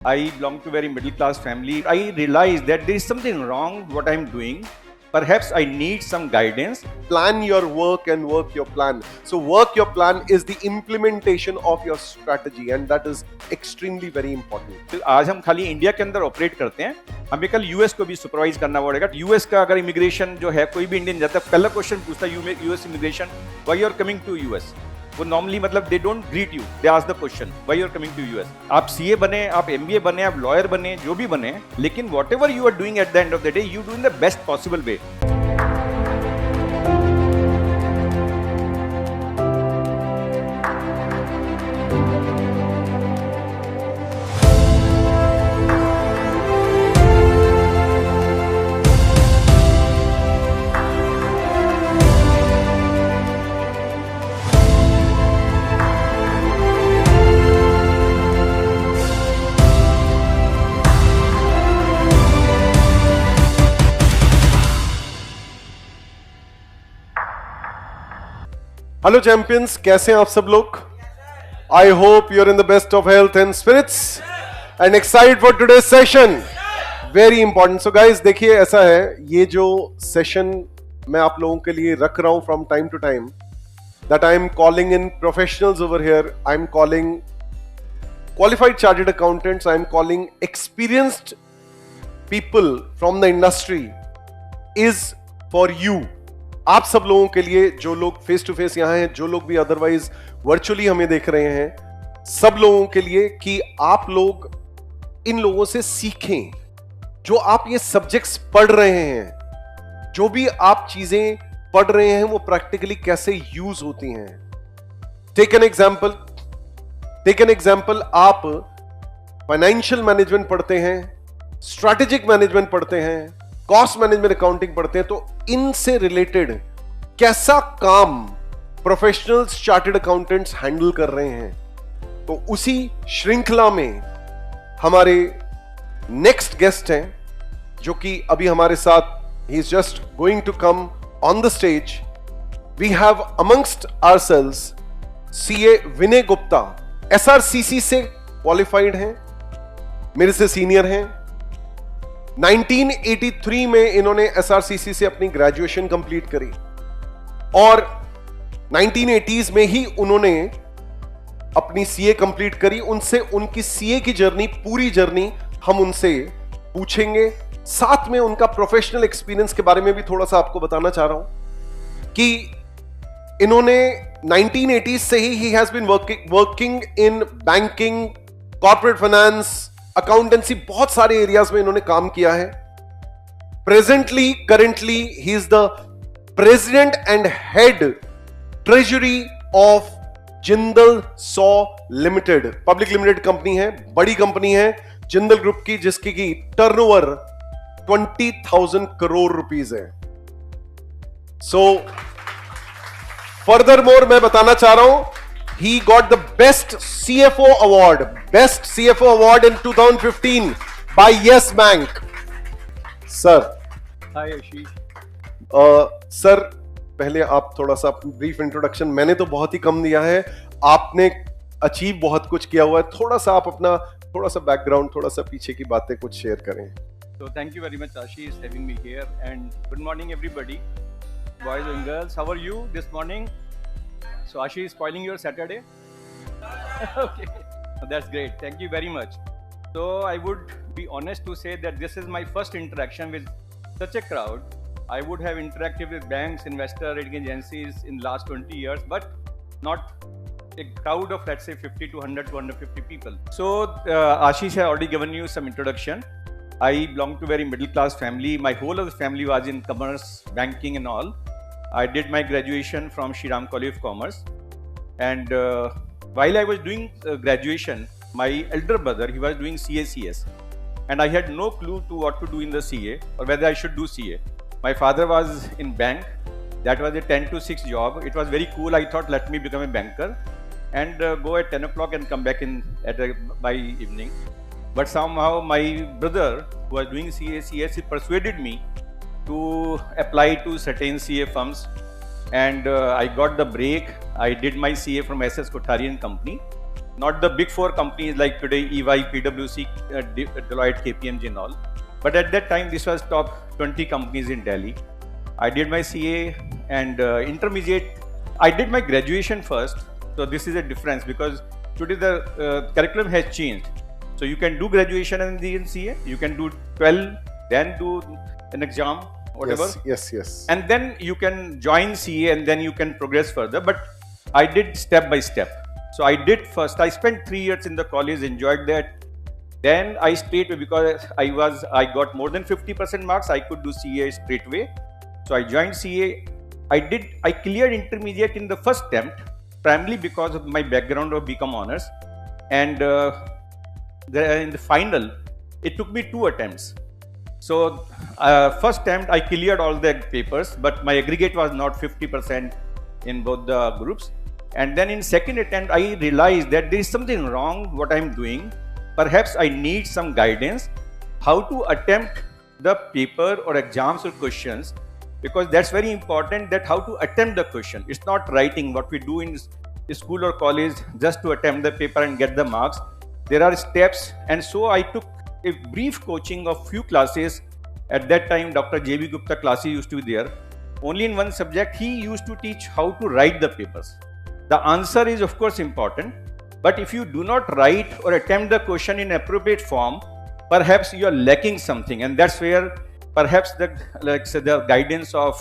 I belong to a very middle class family. I realized that there is something wrong what I'm doing. Perhaps I need some guidance. Plan your work and work your plan. So work your plan is the implementation of your strategy and that is extremely very important. आज हम खाली India के अंदर operate करते हैं, हमें कल US को भी सुपरवाइज करना पड़ेगा। यूएस का अगर इमिग्रेशन जो है, कोई भी इंडियन जाता है, पहला क्वेश्चन पूछता है US immigration, why you are coming to US. वो नॉर्मली मतलब they don't greet you, they ask the question why you are coming to US. आप सीए बने, आप एमबीए बने, आप लॉयर बने, जो भी बने, लेकिन whatever you are doing at the end of the day, you do in the best possible way. Hello champions, कैसे हैं आप सब लोग? I hope you are in the best of health and spirits and excited for today's session. Very important. So guys, देखिए ऐसा है, ये जो सेशन मैं आप लोगों के लिए रख रहा हूं from time to time, that I am calling in professionals over here, I am calling qualified chartered accountants, I am calling experienced people from the industry, is for you. आप सब लोगों के लिए, जो लोग फेस टू फेस यहां हैं, जो लोग भी अदरवाइज वर्चुअली हमें देख रहे हैं, सब लोगों के लिए कि आप लोग इन लोगों से सीखें। जो आप ये सब्जेक्ट्स पढ़ रहे हैं, जो भी आप चीजें पढ़ रहे हैं, वो प्रैक्टिकली कैसे यूज होती हैं। टेक एन एग्जाम्पल, आप फाइनेंशियल मैनेजमेंट पढ़ते हैं, स्ट्रैटेजिक मैनेजमेंट पढ़ते हैं, कॉस्ट मैनेजमेंट अकाउंटिंग पढ़ते हैं, तो इनसे रिलेटेड कैसा काम प्रोफेशनल्स चार्टर्ड अकाउंटेंट्स हैंडल कर रहे हैं, तो उसी श्रृंखला में हमारे नेक्स्ट गेस्ट हैं, जो कि अभी हमारे साथ, he is just going to come on the stage. We have amongst ourselves CA Vinay Gupta, SRCC से क्वालिफाइड हैं, मेरे से सीनियर हैं। 1983 में इन्होंने एसआरसीसी से अपनी ग्रेजुएशन कंप्लीट करी और 1980s में ही उन्होंने अपनी सीए कंप्लीट करी। उनसे उनकी सीए की जर्नी, पूरी जर्नी हम उनसे पूछेंगे। साथ में उनका प्रोफेशनल एक्सपीरियंस के बारे में भी थोड़ा सा आपको बताना चाह रहा हूं कि इन्होंने 1980s से ही has been working in banking, corporate finance, accountancy, बहुत सारे एरियाज में इन्होंने काम किया है। Currently he is the president and head treasury of Jindal saw limited, public limited company है, बड़ी कंपनी है जिंदल ग्रुप की, जिसकी की टर्नओवर 20,000 करोड़ रुपीस है। सो फर्दरमोर मैं बताना चाह रहा हूं, he got the best CFO award in 2015 by Yes Bank. Sir. Hi Ashish. Sir, पहले आप थोड़ा सा ब्रीफ इंट्रोडक्शन, मैंने तो बहुत ही कम दिया है, आपने अचीव बहुत कुछ किया हुआ है, थोड़ा सा आप अपना थोड़ा सा बैकग्राउंड, थोड़ा सा पीछे की बातें कुछ शेयर करें। So thank you very much Ashish having me here, and good morning everybody, boys and girls, how are you this morning? So Ashish is spoiling your Saturday. Okay, that's great, thank you very much. So I would be honest to say that this is my first interaction with such a crowd. I would have interacted with banks, investor rating agencies in last 20 years, but not a crowd of, let's say, 50 to 100 to 150 people. So Ashish has already given you some introduction. I belong to a very middle class family. My whole of the family was in commerce, banking and all. I did my graduation from Shriram College of Commerce, and while I was doing graduation, my elder brother, he was doing CACS, and I had no clue to what to do in the CA or whether I should do CA. My father was in bank. That was a 10 to 6 job. It was very cool. I thought, let me become a banker and go at 10 o'clock and come back by evening. But somehow my brother, who was doing CACS, he persuaded me to apply to certain CA firms, and I got the break. I did my CA from SS Kothari and Company. not the big four companies like today, EY, PwC, Deloitte, KPMG and all. But at that time, this was top 20 companies in Delhi. I did my CA and intermediate. I did my graduation first. So this is a difference because today the curriculum has changed. So you can do graduation and then CA. You can do 12, then do an exam, whatever. Yes. And then you can join CA and then you can progress further. But I did step by step. So I did first. I spent 3 years in the college, enjoyed that. Then I straight away, because I got more than 50% marks, I could do CA straight away. So I joined CA. I cleared intermediate in the first attempt, primarily because of my background of BCom honors. And in the final, it took me 2 attempts. So first attempt, I cleared all the papers, but my aggregate was not 50% in both the groups. And then in second attempt, I realized that there is something wrong what I'm doing. Perhaps I need some guidance how to attempt the paper or exams or questions, because that's very important, that how to attempt the question. It's not writing what we do in school or college just to attempt the paper and get the marks. There are steps, and so I took a brief coaching of few classes. At that time, Dr. J.B. Gupta classes used to be there. Only in one subject, he used to teach how to write the papers. The answer is of course important, but if you do not write or attempt the question in appropriate form, perhaps you are lacking something, and that's where perhaps the guidance of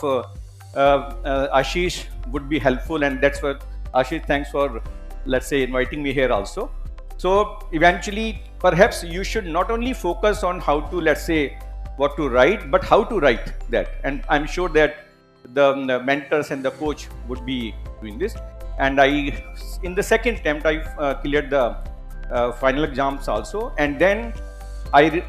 Ashish would be helpful, and that's what Ashish, thanks for, let's say, inviting me here also. So eventually, perhaps you should not only focus on how to, let's say, what to write, but how to write that. And I'm sure that the mentors and the coach would be doing this. And in the second attempt, I cleared the final exams also. And then I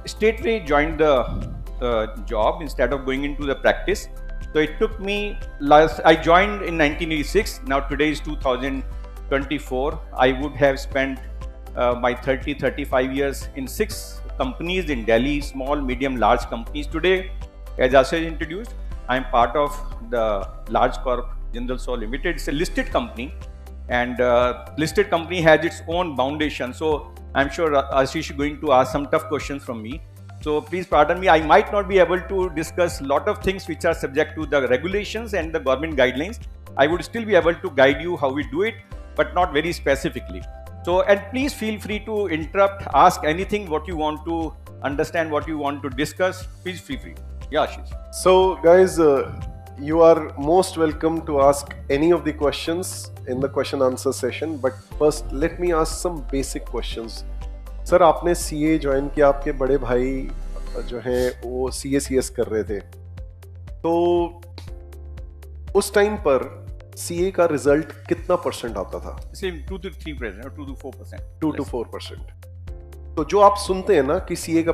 straightway joined the job instead of going into the practice. So it took me I joined in 1986. Now today is 2024. I would have spent my 35 years in 6 companies in Delhi, small, medium, large companies. Today, as Ashish introduced, I am part of the large corp Jindal SAW Limited. It's a listed company, and listed company has its own foundation. So I'm sure Ashish is going to ask some tough questions from me. So please pardon me. I might not be able to discuss a lot of things which are subject to the regulations and the government guidelines. I would still be able to guide you how we do it, but not very specifically. So, and please feel free to interrupt, ask anything what you want to understand, what you want to discuss. Please feel free. Yeah, Ashish. So guys, you are most welcome to ask any of the questions in the question answer session, but first let me ask some basic questions. Sir, आपने CA join किया, आपके बड़े भाई जो हैं वो CA/CS कर रहे थे, तो उस टाइम पर CA का रिजल्ट कितना परसेंट आता था? 2 to 3%, 2 to 4%. 2 to 4%. तो जो आप सुनते हैं ना कि CA का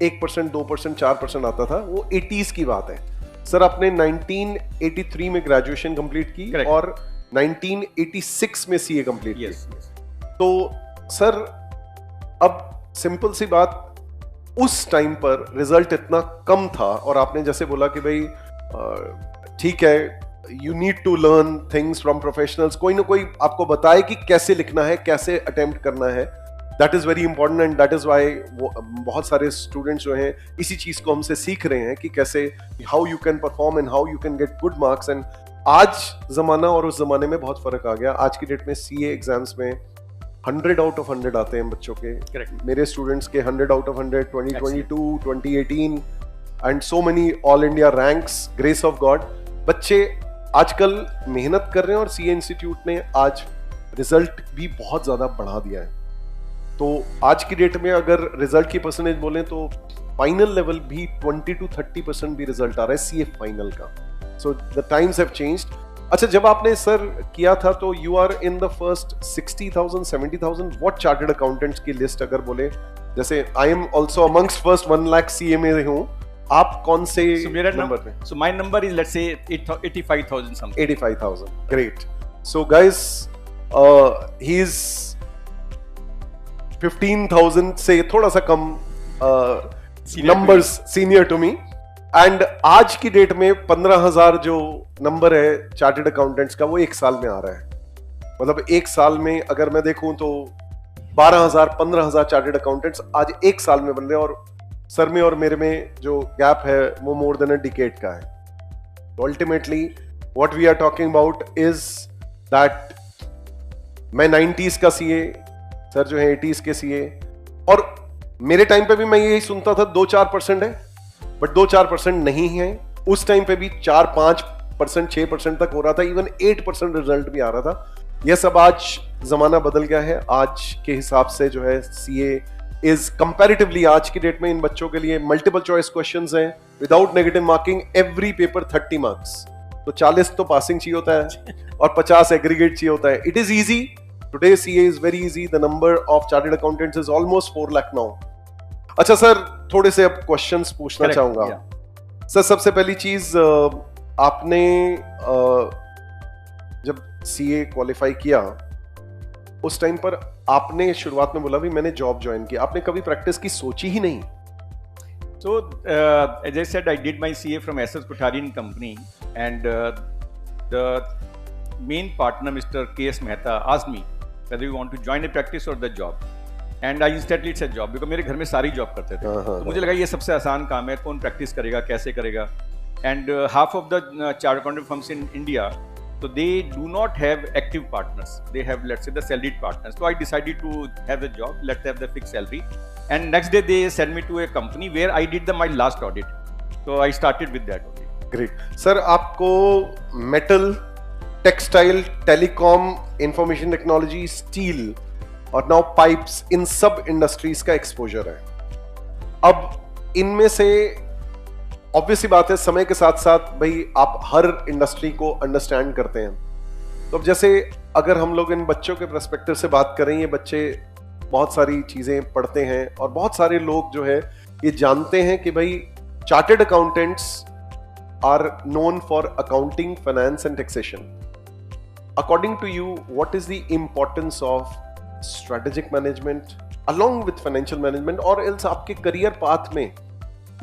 1%, 2%, 4% आता था, वो 80s की बात है. सर, आपने 1983 में ग्रेजुएशन कंप्लीट की. Correct. और 1986 में CA कंप्लीट की. Yes. तो सर, अब सिंपल सी बात, उस टाइम पर रिजल्ट इतना कम था, और आपने जैसे बोला कि भाई ठीक है, you need to learn things from professionals, कोई ना कोई आपको बताए कि कैसे लिखना है, कैसे अटेम्प्ट करना है. That is very important, and that is why बहुत सारे स्टूडेंट्स जो हैं इसी चीज को हमसे सीख रहे हैं कि कैसे, how you can perform and how you can get good marks. And आज जमाना और उस जमाने में बहुत फर्क आ गया. आज की डेट में CA एग्जाम्स में 100 आउट ऑफ 100 आते हैं बच्चों के. Correct. मेरे स्टूडेंट्स के 100 out of 100, 2022, 2018 and so many all India ranks, grace of God. बच्चे आजकल मेहनत कर रहे हैं, और CA इंस्टीट्यूट ने आज रिजल्ट भी बहुत ज्यादा बढ़ा दिया है. तो आज की डेट में अगर रिजल्ट की परसेंटेज बोलें तो फाइनल लेवल भी 20 to 30% भी रिजल्ट आ रहा है CA फाइनल का. So the times have changed. अच्छा, जब आपने सर किया था तो you are in the first 60,000, 70,000 what chartered accountants की लिस्ट अगर बोले, जैसे I am also amongst first 1 lakh CA में हूँ, आप कौन से नंबर पे? So my number is, let's say, 85,000 something. 85,000. Great. So guys, he is 15,000 से थोड़ा सा कम numbers senior to me. And आज की डेट में 15,000 जो नंबर है चार्टर्ड अकाउंटेंट्स का, वो 1 साल में आ रहा है. मतलब एक साल में अगर मैं देखूं तो 12,000 15,000 चार्टेड अकाउंटेंट्स आज एक साल में बन रहे हैं, और सर में और मेरे में जो गैप है वो मोर देन अ डिकेड का है। तो ultimately what we are talking about is that मैं 90s का सीए, सर जो है 80s के सीए, और मेरे टाइम पे भी मैं यही सुनता था 2-4% है, बट 2-4% नहीं है। उस टाइम पे भी 4-5%, 6% तक हो रहा था, इवन 8% रिजल्ट भी आ रहा था। यह सब आज जमाना बदल गया है। आज के हिसाब से जो है सीए इज कंपैरेटिवली आज की डेट में इन बच्चों के लिए मल्टीपल चॉइस क्वेश्चंस हैं without negative marking, every paper 30 marks, तो 40 तो पासिंग चाहिए होता है और 50 एग्रीगेट चाहिए होता है। It is easy today, CA is very easy. The number of chartered accountants is almost 4 lakh now. अच्छा सर, थोड़े से अब क्वेश्चंस पूछना चाहूंगा। सर सबसे पहली चीज, आपने जब सीए क्वालिफाई किया उस टाइम पर आपने शुरुआत में बोला भी मैंने जॉब ज्वाइन की, आपने कभी प्रैक्टिस की सोची ही नहीं? So, as I said, I did my CA from SS Kothari & Company, and the main partner, Mr. K.S. Mehta, asked me whether you want to join a practice or the job. And I instantly said job, because मेरे घर में सारी job करते थे। तो मुझे लगा ये सबसे आसान काम है, कौन प्रैक्टिस करेगा, कैसे करेगा। And half of the chartered accountant firms in India, so they do not have active partners. They have, let's say, the salaried partners. So I decided to have the job, let's have the fixed salary. And next day they sent me to a company where I did my last audit. So I started with that only. Great. Sir, आपको metal, textile, telecom, information technology, steel और now pipes, इन सब industries का exposure है। अब इनमें से obviously बात है, समय के साथ साथ भाई आप हर इंडस्ट्री को अंडरस्टैंड करते हैं। तो अब जैसे अगर हम लोग इन बच्चों के पर्सपेक्टिव से बात करें, ये बच्चे बहुत सारी चीजें पढ़ते हैं और बहुत सारे लोग जो है ये जानते हैं कि भाई chartered accountants are known for accounting, finance and taxation. According to you, what is the importance of strategic management along with financial management, और एल्स आपके करियर पाथ में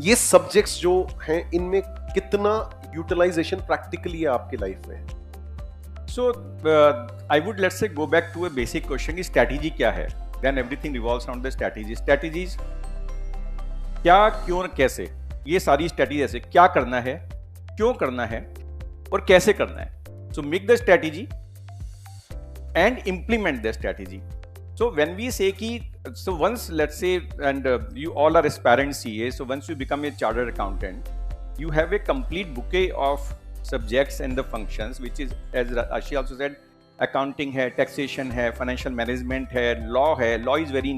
ये सब्जेक्ट्स जो हैं इनमें कितना यूटिलाइजेशन प्रैक्टिकली है आपकी लाइफ में? So I would, let's say, go back to a basic question, कि strategy क्या है? Then everything revolves around the strategy. Strategies क्या, क्यों, कैसे, ये सारी strategy ऐसे क्या करना है, क्यों करना है और कैसे करना है. So make the strategy and implement the strategy. So when we say कि, so once, let's say, and you all are aspirant CA, so once you become a chartered accountant, you have a complete bouquet of subjects and the functions, which is, as Ashi also said, accounting है, taxation है, financial management है, law है. Law is very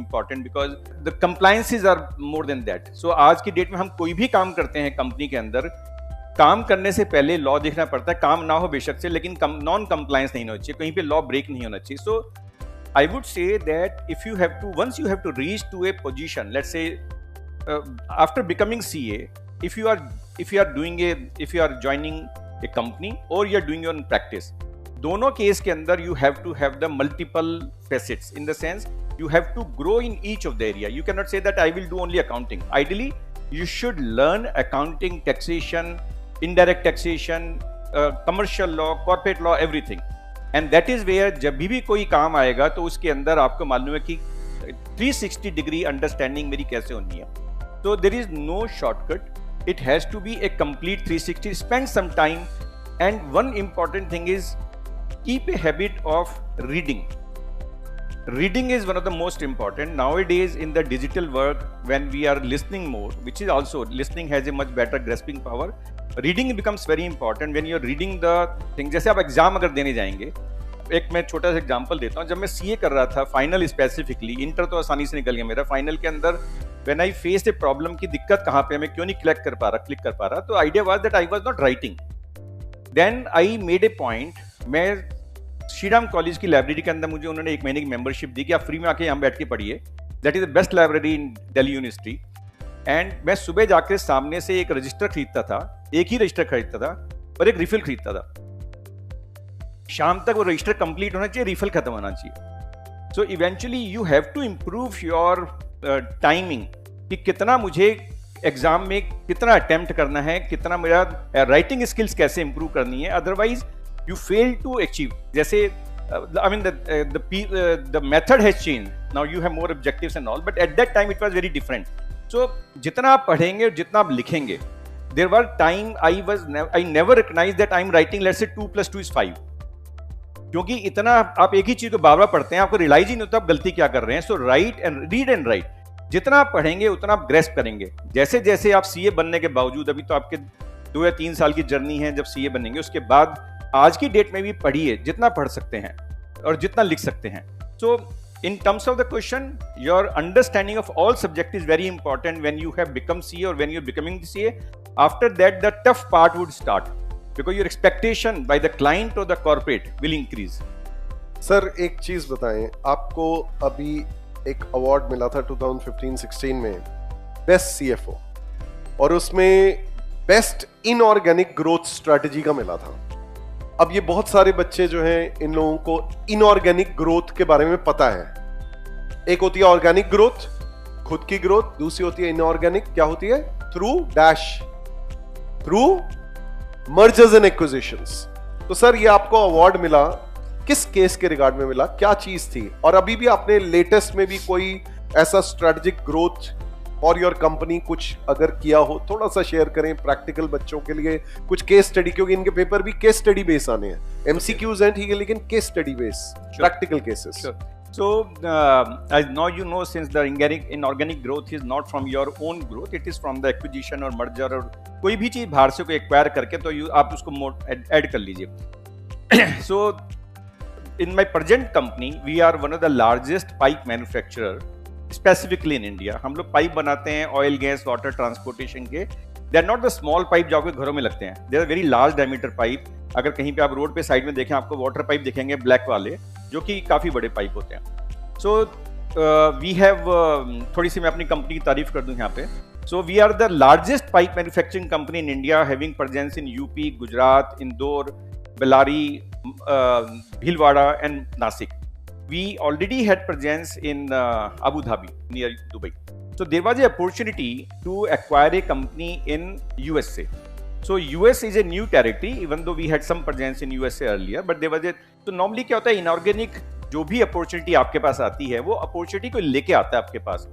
important because the compliances are more than that. So आज की date में हम कोई भी काम करते हैं कंपनी के अंदर, काम करने से पहले लॉ देखना पड़ता है. काम ना हो बेशक से, लेकिन नॉन कंप्लायंस नहीं होना चाहिए, कहीं पे लॉ ब्रेक नहीं होना चाहिए. So I would say that if you have to, once you have to reach to a position, let's say after becoming CA, if you are joining a company or you are doing your own practice, दोनों case के अंदर you have to have the multiple facets, in the sense you have to grow in each of the area. You cannot say that I will do only accounting. Ideally you should learn accounting, taxation, indirect taxation, commercial law, corporate law, everything. And that is where जब भी कोई काम आएगा तो उसके अंदर आपको मालूम है कि 360 डिग्री अंडरस्टैंडिंग मेरी कैसे होनी है. So there is no shortcut. It has to be a complete 360. Spend some time, and one important thing is keep a habit of reading. Reading is one of the most important nowadays in the digital world, when we are listening more, which is also, listening has a much better grasping power. Reading becomes very important when you are reading the thing. जैसे आप exam अगर देने जाएंगे, एक मैं छोटा सा example देता हूँ. जब मैं सीए कर रहा था, फाइनल स्पेसिफिकली, इंटर तो आसानी से निकल गया मेरा, फाइनल के अंदर when I faced a problem की दिक्कत कहाँ पे, मैं क्यों नहीं क्लिक कर पा रहा, तो idea was that I was not writing. Then I made a point, मैं श्रीराम कॉलेज की लाइब्रेरी के अंदर मुझे उन्होंने 1 महीने की मेंबरशिप दी कि आप फ्री में आके यहाँ बैठ के पढ़िए. That is the best library in Delhi university. And मैं सुबह जाकर सामने से एक रजिस्टर खरीदता था, एक ही रजिस्टर खरीदता था और एक रिफिल खरीदता था. शाम तक वो रजिस्टर कंप्लीट होना चाहिए, रिफिल खत्म होना चाहिए. So eventually you have to improve your timing, कि कितना मुझे एग्जाम में कितना अटेम्प्ट करना है, कितना मेरा राइटिंग स्किल्स कैसे इंप्रूव करनी है, otherwise you fail to achieve. जैसे I mean, the method has changed. Now you have more objectives and all, but at that time it was very different. So जितना आप पढ़ेंगे, जितना आप लिखेंगे, there were time I never recognized that I'm writing, let's say 2 + 2 = 5. क्योंकि इतना आप एक ही चीज को बार बार पढ़ते हैं, आपको रियलाइज ही नहीं होता आप गलती क्या कर रहे हैं. So write and read and write. जितना आप पढ़ेंगे उतना आप ग्रेस्प करेंगे. जैसे जैसे आप सीए बनने के बावजूद, अभी तो आपके 2 या 3 साल की जर्नी है जब सीए बनेंगे, उसके बाद आज की डेट में भी पढ़िए जितना पढ़ सकते हैं और जितना लिख सकते हैं. सो in terms of the question, your understanding of all subject is very important when you have become CA or when you're becoming the CA. After that, the tough part would start because your expectation by the client or the corporate will increase. Sir एक चीज बताएं, आपको अभी एक award मिला था 2015-16 में best CFO, और उसमें बेस्ट इनऑर्गेनिक ग्रोथ स्ट्रेटजी का मिला था. अब ये बहुत सारे बच्चे जो हैं, इन लोगों को इनऑर्गेनिक ग्रोथ के बारे में पता है. एक होती है ऑर्गेनिक ग्रोथ, खुद की ग्रोथ, दूसरी होती है इनऑर्गेनिक. क्या होती है? Through mergers and acquisitions. तो सर ये आपको अवार्ड मिला, किस केस के रिगार्ड में मिला, क्या चीज थी? और अभी भी आपने लेटेस्ट में भी कोई ऐसा स्ट्रेटेजिक ग्रोथ और योर कंपनी कुछ अगर किया हो, थोड़ा सा शेयर करें प्रैक्टिकल बच्चों के लिए. कुछ केस स्टडी, क्योंकि इनके पेपर भी केस स्टडी बेस आने हैं. एमसीक्यूज हैं ठीक है, लेकिन case study base, practical cases. So as now you know, since the inorganic growth is not from your own growth, it is from the acquisition or merger, और कोई भी चीज बाहर से कोई एक्वायर करके तो आप उसको ऐड कर लीजिए. So in my present company, we are one of the largest pipe manufacturer specifically in India. हम लोग पाइप बनाते हैं ऑयल, गैस, वाटर, ट्रांसपोर्टेशन के. They are not the small pipe जो आपके घरों में लगते हैं. They are very large diameter pipe. अगर कहीं पे आप रोड पे साइड में देखें, आपको वाटर पाइप दिखेंगे ब्लैक वाले, जो कि काफी बड़े पाइप होते हैं. सो वी हैव, थोड़ी सी मैं अपनी कंपनी की तारीफ कर दूं यहाँ पे. So we are the largest pipe manufacturing company in India, having presence in UP, Gujarat, Indore, Bellary, Bhilwara and Nashik. We already had presence in Abu Dhabi, near Dubai. So there was an opportunity to acquire a company in USA. So US is a new territory, even though we had some presence in USA earlier. But there was a, so normally क्या होता है, inorganic जो भी opportunity आपके पास आती है, वो opportunity को लेके आता है आपके पास.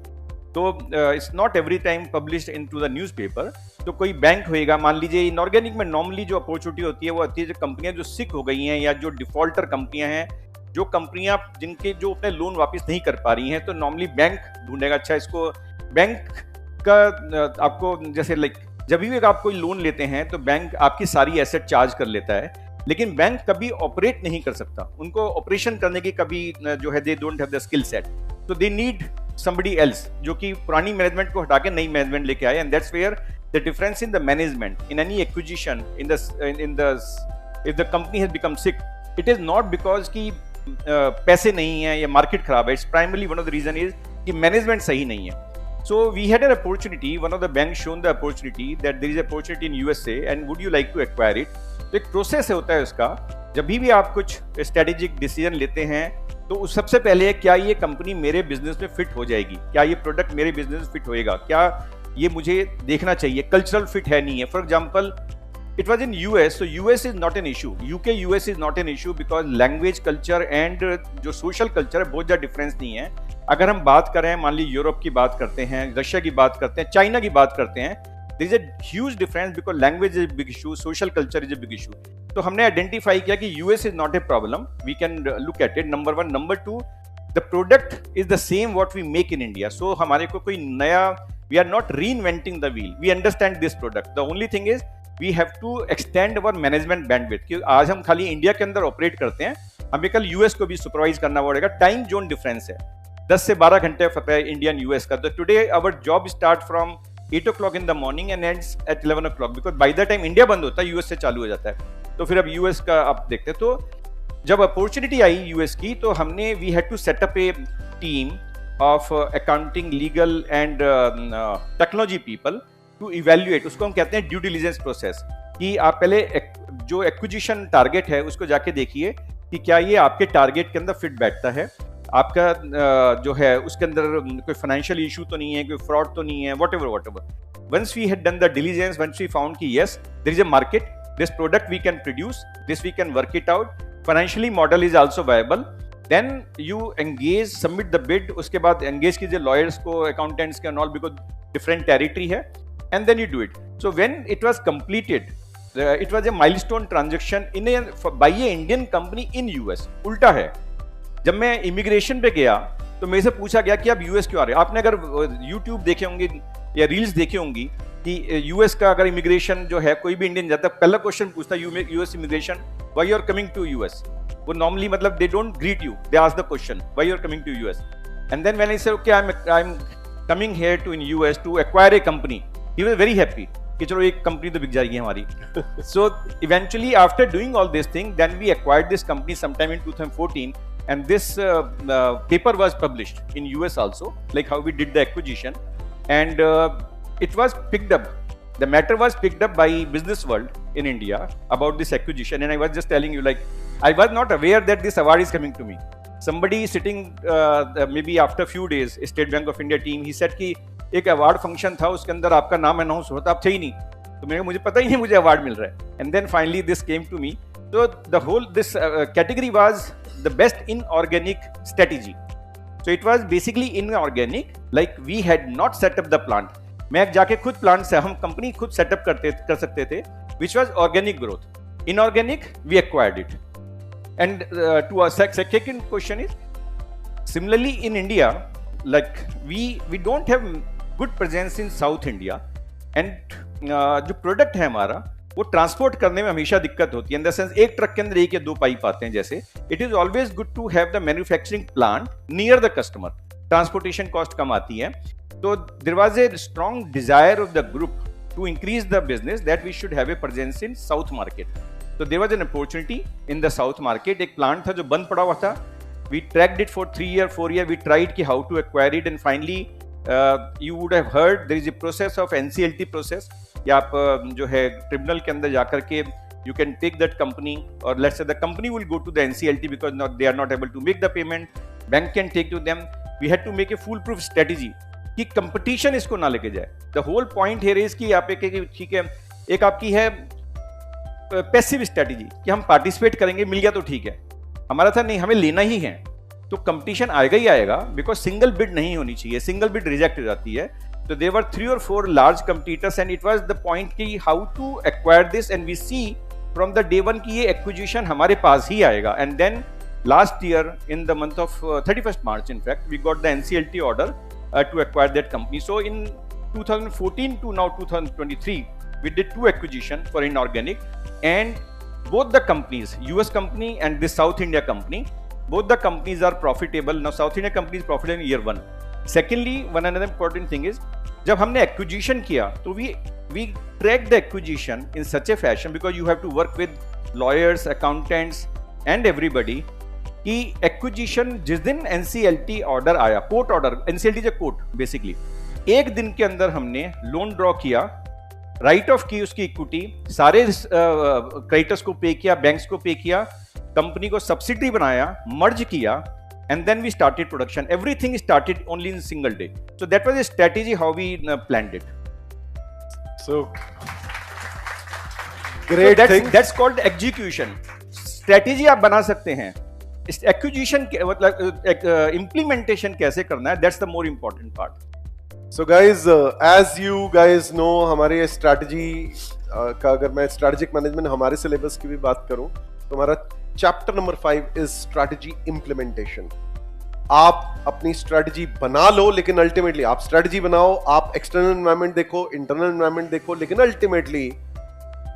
तो it's not every time published in to the newspaper. तो कोई बैंक होएगा, मान लीजिए इनऑर्गेनिक में नॉर्मली जो अपॉर्चुनिटी होती है वो आती है जो कंपनियां जो सिक हो गई हैं या जो डिफॉल्टर कंपनियां हैं, जो कंपनियां जिनके जो अपने लोन वापस नहीं कर पा रही हैं, तो नॉर्मली बैंक ढूंढेगा. अच्छा, इसको बैंक का आपको जैसे लाइक जब भी आप कोई लोन लेते हैं तो बैंक आपकी सारी एसेट चार्ज कर लेता है, लेकिन बैंक कभी ऑपरेट नहीं कर सकता. उनको ऑपरेशन करने की कभी जो है, they don't have the skill set. तो दे नीड somebody else जो कि पुरानी मैनेजमेंट को हटा के नई मैनेजमेंट लेके आए. And that's where the difference in the management in any acquisition in the if the company has become sick, it is not because कि पैसे नहीं है या मार्केट खराब है. It's primarily one of the reason is कि management सही नहीं है. So we had an opportunity, one of the bank shown the opportunity that there is opportunity in USA and would you like to acquire it. तो एक process होता है उसका. जब भी आप कुछ स्ट्रेटेजिक डिसीजन लेते हैं तो सबसे पहले क्या ये कंपनी मेरे बिजनेस में फिट हो जाएगी, क्या ये प्रोडक्ट मेरे बिजनेस में फिट होएगा, क्या ये मुझे देखना चाहिए, कल्चरल फिट है नहीं है. For example, it was in US, so US is not an issue. UK US is not an issue because language culture and जो social culture है बहुत ज़्यादा डिफरेंस नहीं है. अगर हम बात करें, मान ली यूरोप की बात करते हैं, रशिया की बात करते हैं, चाइना की बात करते हैं, there is a huge difference because language is a big issue, social culture is a big issue. तो हमने आइडेंटिफाई किया कि US is not a problem, we can look at it. Number one, number two, the product is the same what we make in India. So हमारे को कोई नया, we are not reinventing the wheel. We understand this product. The only thing is we have to extend our management bandwidth. क्योंकि आज हम खाली India के अंदर ऑपरेट करते हैं, हमें कल यूएस को भी सुपरवाइज करना पड़ेगा. टाइम जोन डिफरेंस है, 10 से 12 घंटे फर्क है इंडियन यूएस का. तो today our job start from 8 o'clock in the morning and ends at 11 o'clock because by the time India बंद होता है यूएस से चालू हो जाता है. तो फिर अब यूएस का आप देखते हैं. तो जब अपॉर्चुनिटी आई यूएस की, तो हमने we had to set up a team of accounting, legal and technology people to evaluate. उसको हम कहते हैं ड्यू डिलिजेंस प्रोसेस. कि आप पहले जो एक्विजिशन टारगेट है उसको जाके देखिए कि क्या ये आपके टारगेट के अंदर फिट बैठता है, आपका जो है उसके अंदर कोई फाइनेंशियल इशू तो नहीं है, कोई फ्रॉड तो नहीं है, वट एवर. Once we had done the diligence, once we found कि yes there is a market, this product we can produce, this we can work it out, financially model is also viable, then you engage, submit the bid, उसके बाद engage कीजिए lawyers को, accountants के, all, because different territory है, and then you do it. So when it was completed, it was a milestone transaction in a by a Indian company in US. उल्टा है, जब मैं इमिग्रेशन पे गया तो मेरे से पूछा गया कि आप यूएस क्यों आ रहे हो. आपने अगर यूट्यूब देखे होंगे या रील्स देखे होंगी कि यूएस का अगर इमिग्रेशन जो है, कोई भी इंडियन जाता है, पहला क्वेश्चन पूछता है US immigration, why you are coming to US. वो नॉर्मली मतलब they don't greet you, they ask the question why you are coming to US. And then when I said okay I am coming here to in US to acquire a company, he was very happy कि चलो एक company तो बिक जाएगी हमारी. So eventually after doing all this thing, then we acquired this company sometime in 2014, and this paper was published in US also, like how we did the acquisition, and it was picked up, the matter was picked up by Business World in India about this acquisition, and I was just telling you, like, I was not aware that this award is coming to me. Somebody sitting maybe after few days, State Bank of India team, he said कि एक award function था, उसके अंदर आपका नाम announce हुआ था, आप थे ही नहीं. तो मुझे पता ही नहीं मुझे अवार्ड मिल रहा है. And then finally this came to me. So the whole this category was the best inorganic strategy. So it was basically inorganic, like we had not set up the plant. मैं जाके खुद plant से हम company खुद setup कर सकते थे, which was organic growth. Inorganic, we acquired it. And to our second question is, similarly in India, like we don't have good presence in South India, and जो प्रोडक्ट है हमारा वो ट्रांसपोर्ट करने में हमेशा दिक्कत होती है. इन द सेंस एक ट्रक के अंदर एक या दो पाइप आते हैं जैसे. It is always good to have the manufacturing plant near the customer, transportation cost कम आती है. तो there was a strong desire of the group to increase the business that we should have a presence in south market. तो there was an opportunity in the south market. एक plant था जो बंद पड़ा हुआ था. We tracked it for 3 year 4 year. We tried कि how to acquire it, and finally you would have heard there is a process of NCLT process, या आप जो है ट्रिब्यूनल के अंदर जाकर के you can take that company, और let's say the company will go to the NCLT because they are not able to make the payment. Bank can take to them. We had to make a full proof strategy कि competition इसको ना लेके जाए. The whole point here is कि आप एक ठीक है, एक आपकी है पैसिव स्ट्रेटेजी कि हम पार्टिसिपेट करेंगे, मिल गया तो ठीक है. हमारा था नहीं, हमें लेना ही है. तो कंपटीशन आएगा ही आएगा, बिकॉज सिंगल बिड नहीं होनी चाहिए. सिंगल बिड रिजेक्ट हो जाती है. So there were 3 or 4 large competitors, and it was the point कि how to acquire this, and we see from the day one कि ये acquisition हमारे पास ही आएगा. And then last year in the month of 31st March, in fact, we got the NCLT order to acquire that company. So in 2014 to now 2023, we did 2 acquisition for inorganic, and both the companies, US company and this South India company, both the companies are profitable. Now South India company is profitable in year 1. Secondly, one another important thing is, जब हमने acquisition किया तो we track the acquisition in such a fashion, because you have to work with lawyers, accountants and everybody, कि acquisition जिस दिन NCLT order आया, court order, NCLT is court basically, एक दिन के अंदर हमने लोन ड्रॉ किया, राइट ऑफ की उसकी इक्विटी, सारे क्रेडिटर्स को पे किया, बैंक्स को पे किया, कंपनी को सब्सिडी बनाया, मर्ज किया, and then we started production. Everything started only in single day. So that was a strategy how we planned it. So great thing. That's called execution. Strategy आप बना सकते हैं. Acquisition मतलब implementation कैसे करना है, that's the more important part. So guys, as you guys know, हमारे strategy का अगर मैं strategic management हमारे syllabus की भी बात करूं तो हमारा chapter number 5 is strategy implementation. आप अपनी स्ट्रैटेजी बना लो, लेकिन अल्टीमेटली आप स्ट्रैटेजी बनाओ, आप एक्सटर्नल एनवायरनमेंट देखो, इंटरनल एनवायरनमेंट देखो, लेकिन अल्टीमेटली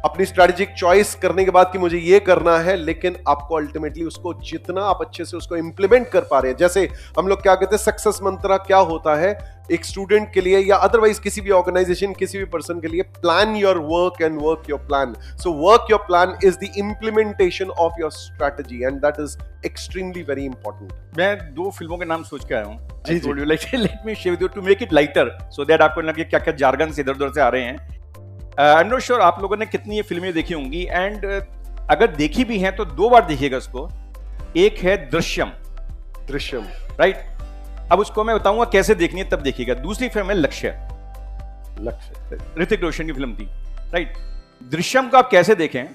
अपनी स्ट्रैटेजिक चॉइस करने के बाद कि मुझे ये करना है, लेकिन आपको अल्टीमेटली उसको जितना आप अच्छे से उसको इंप्लीमेंट कर पा रहे हैं. जैसे हम लोग क्या कहते हैं, सक्सेस मंत्र क्या होता है एक स्टूडेंट के लिए या अदरवाइज किसी भी ऑर्गेनाइजेशन, किसी भी पर्सन के लिए, plan your work and work your plan. So work your plan is the implementation of your strategy, and that is extremely very important. मैं 2 फिल्मों के नाम सोच के आया हूं. I told you, let me share with you to make it lighter, so that आपको लगे क्या क्या जार्गन से इधर-उधर से आ रहे हैं. आई एम नॉट श्योर आप लोगों ने कितनी ये फिल्में देखी होंगी, एंड अगर देखी भी हैं तो 2 बार देखिएगा उसको. एक है दृश्यम, राइट. अब उसको मैं बताऊंगा कैसे देखनी है, तब देखिएगा. दूसरी फिल्म है लक्ष्य, ऋतिक रोशन की फिल्म थी, राइट. दृश्यम को आप कैसे देखें,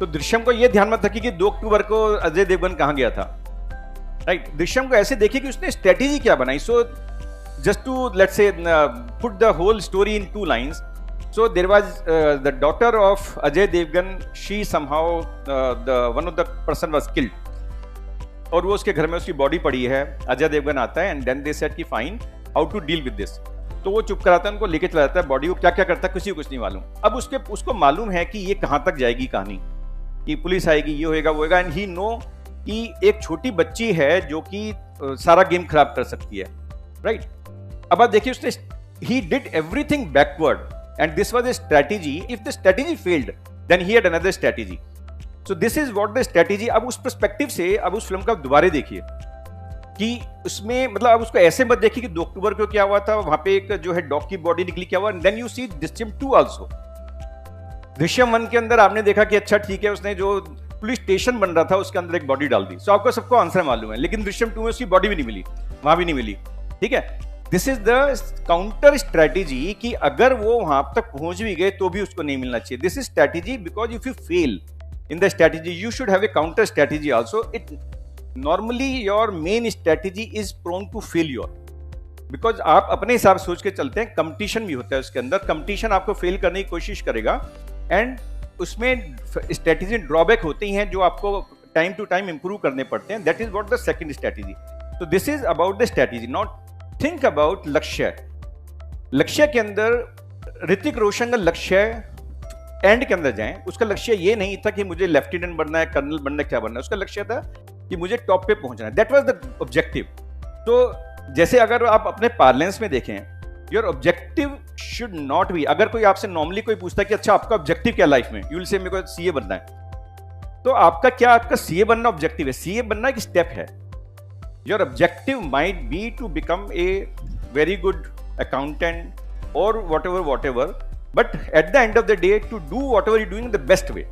तो दृश्यम को ये ध्यान मत रखिए कि 2 अक्टूबर को अजय देवगन कहाँ गया था, राइट। दृश्यम को ऐसे देखिए कि उसने स्ट्रेटेजी क्या बनाई। So just to let's say put the whole story in 2 lines. So there was the daughter of Ajay Devgan. She somehow one of the person was killed. और वो उसके घर में उसकी बॉडी पड़ी है। अजय देवगन आता है एंड देन दे सेड कि fine how to deal with this. तो वो चुप कराता है, उनको लेके चला जाता है। बॉडी को क्या क्या करता है किसी को कुछ नहीं मालूम। अब उसको मालूम है कि ये कहाँ तक जाएगी कहानी, कि पुलिस आएगी, ये होएगा वो होएगा। एंड ही नो कि एक छोटी बच्ची है जो कि सारा गेम खराब कर सकती है, राइट। अब आप देखिए उसने he did everything backward. And this was a strategy. If the strategy failed, then he had another strategy. So this is what the strategy. अब उस पर्सपेक्टिव से अब उस फिल्म का दोबारा देखिए कि उसमें मतलब अब उसको ऐसे मत देखिए कि 2 अक्टूबर को क्या हुआ था, वहां पे एक जो है डॉग की बॉडी निकली, क्या हुआ। Then you see Drishyam 2 also. Drishyam 1 के अंदर आपने देखा कि अच्छा ठीक है, उसने जो पुलिस स्टेशन बन रहा था उसके अंदर एक बॉडी डाल दी। सो आपको सबको आंसर मालूम है। लेकिन दृश्यम 2 में उसकी बॉडी भी नहीं मिली, वहां भी नहीं मिली, ठीक है। This is the counter strategy कि अगर वो वहां तक पहुंच भी गए तो भी उसको नहीं मिलना चाहिए। This is strategy because if you fail in the strategy you should have a counter strategy also. It normally your main strategy is prone to failure because आप अपने हिसाब से सोच के चलते हैं। कंपटीशन भी होता है उसके अंदर, कंपटीशन आपको फेल करने की कोशिश करेगा एंड उसमें स्ट्रेटेजी ड्रॉबैक होती हैं जो आपको टाइम टू टाइम इंप्रूव करने पड़ते हैं। That is what the second strategy. तो this is about the strategy. Not think about लक्ष्य। लक्ष्य के अंदर ऋतिक रोशन का लक्ष्य एंड के अंदर जाएं, उसका लक्ष्य ये नहीं था कि मुझे लेफ्टिनेंट बनना है, कर्नल बनना है, क्या बनना है। उसका लक्ष्य था कि मुझे टॉप पे पहुंचना है। That was the objective. तो जैसे अगर आप अपने पार्लेंस में देखें, your objective should not be, अगर कोई आपसे नॉर्मली कोई पूछता है कि अच्छा आपका ऑब्जेक्टिव क्या लाइफ में, यू विल से मेरे को सीए बनना है। तो आपका सीए बनना ऑब्जेक्टिव है? सीए बनना एक स्टेप है। Your objective might be to become a very good accountant or whatever, but at the end of the day to do whatever you're doing in the best way.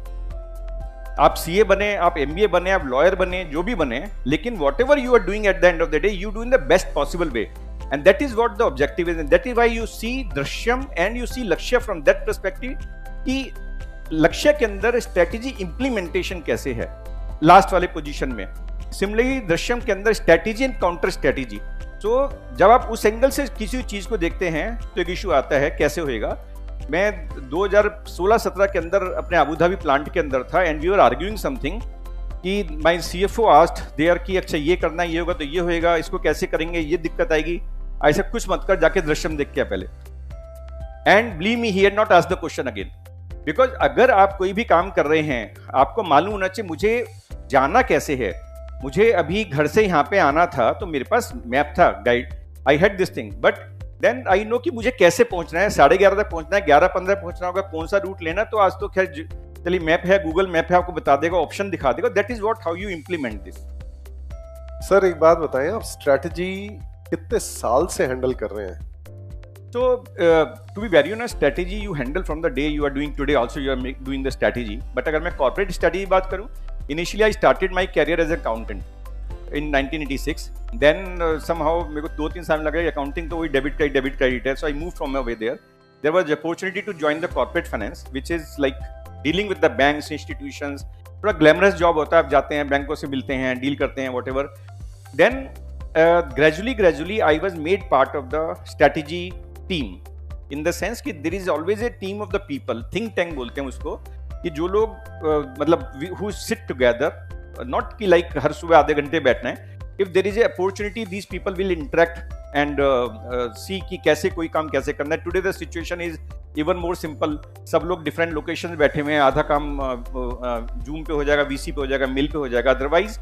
आप CA बने, आप MBA बने, आप lawyer बने, जो भी बने, लेकिन whatever you are doing at the end of the day, you do in the best possible way, and that is what the objective is, and that is why you see Drishyam and you see Lakshya from that perspective कि लक्ष्य के अंदर strategy implementation कैसे है last वाले position में। Similarly Drishyam के अंदर स्ट्रेटेजी एंड काउंटर स्ट्रेटेजी। सो जब आप उस एंगल से किसी चीज को देखते हैं तो एक इशू आता है कैसे होएगा। मैं 2016-17 के अंदर अपने अबू धाबी प्लांट के अंदर था and we were arguing something कि माय सीएफओ आस्क्ड देयर कि अच्छा ये करना, ये होगा तो ये होएगा, इसको कैसे करेंगे, ये दिक्कत आएगी, ऐसा कुछ मत कर, जाके दृश्यम देख के पहले। And believe me he had not asked the question again, because अगर आप कोई भी काम कर रहे हैं आपको मालूम होना चाहिए मुझे जाना कैसे है। मुझे अभी घर से यहाँ पे आना था तो मेरे पास मैप था, guide, I had this thing, but then I know कि मुझे कैसे पहुंचना है। 11:30 तक पहुंचना है, 11:15 पहुंचना होगा, कौन सा रूट लेना। तो आज तो खैर चलिए मैप है, गूगल मैप है, आपको बता देगा, ऑप्शन दिखा देगा। That is what how you implement this. Sir एक बात बताएं, आप स्ट्रेटजी कितने साल से हैंडल कर रहे हैं? So to be very honest, strategy you handle from the day you are doing today. Also you are doing the strategy. But अगर मैं corporate strategy की बात करूँ, initially I started my career as an accountant in 1986. Then somehow मेरे को 2-3 साल लगा, accounting तो वही debit credit है. So I moved from away there. There was opportunity to join the corporate finance, which is like dealing with the banks, institutions. थोड़ा glamorous job होता है, आप जाते हैं बैंकों से मिलते हैं, deal करते हैं, whatever. Then gradually I was made part of the strategy team, in the sense कि there is always a team of the people, think tank बोलते हैं उसको, कि जो लोग मतलब हु सिट टुगेदर, नॉट कि लाइक हर सुबह आधे घंटे बैठना है। If there is a opportunity these people will interact and see कि कैसे कोई काम कैसे करना है। Today the situation is even more simple, सब लोग डिफरेंट लोकेशन बैठे हुए हैं, आधा काम जूम पे हो जाएगा, वीसी पे हो जाएगा, मेल पे हो जाएगा। Otherwise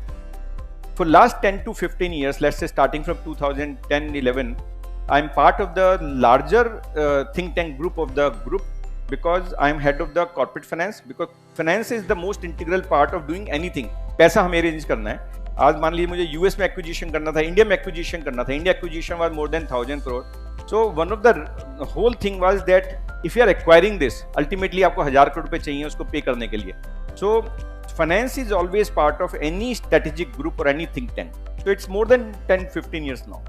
for last 10 to 15 years, let's say starting from 2010-11, I'm part of the larger think tank group of the group because I'm head of the corporate finance, because finance is the most integral part of doing anything. पैसा हमें arrange करना है। आज मान लीजिए मुझे US में acquisition करना था, इंडिया में एक्विजिशन करना था। India acquisition was more than 1000 crore. So one of the whole thing was that if you are acquiring this, ultimately आपको 1000 crore रुपए चाहिए उसको पे करने के लिए। So finance is always part of any strategic group or any think tank. So it's more than 10-15 years now.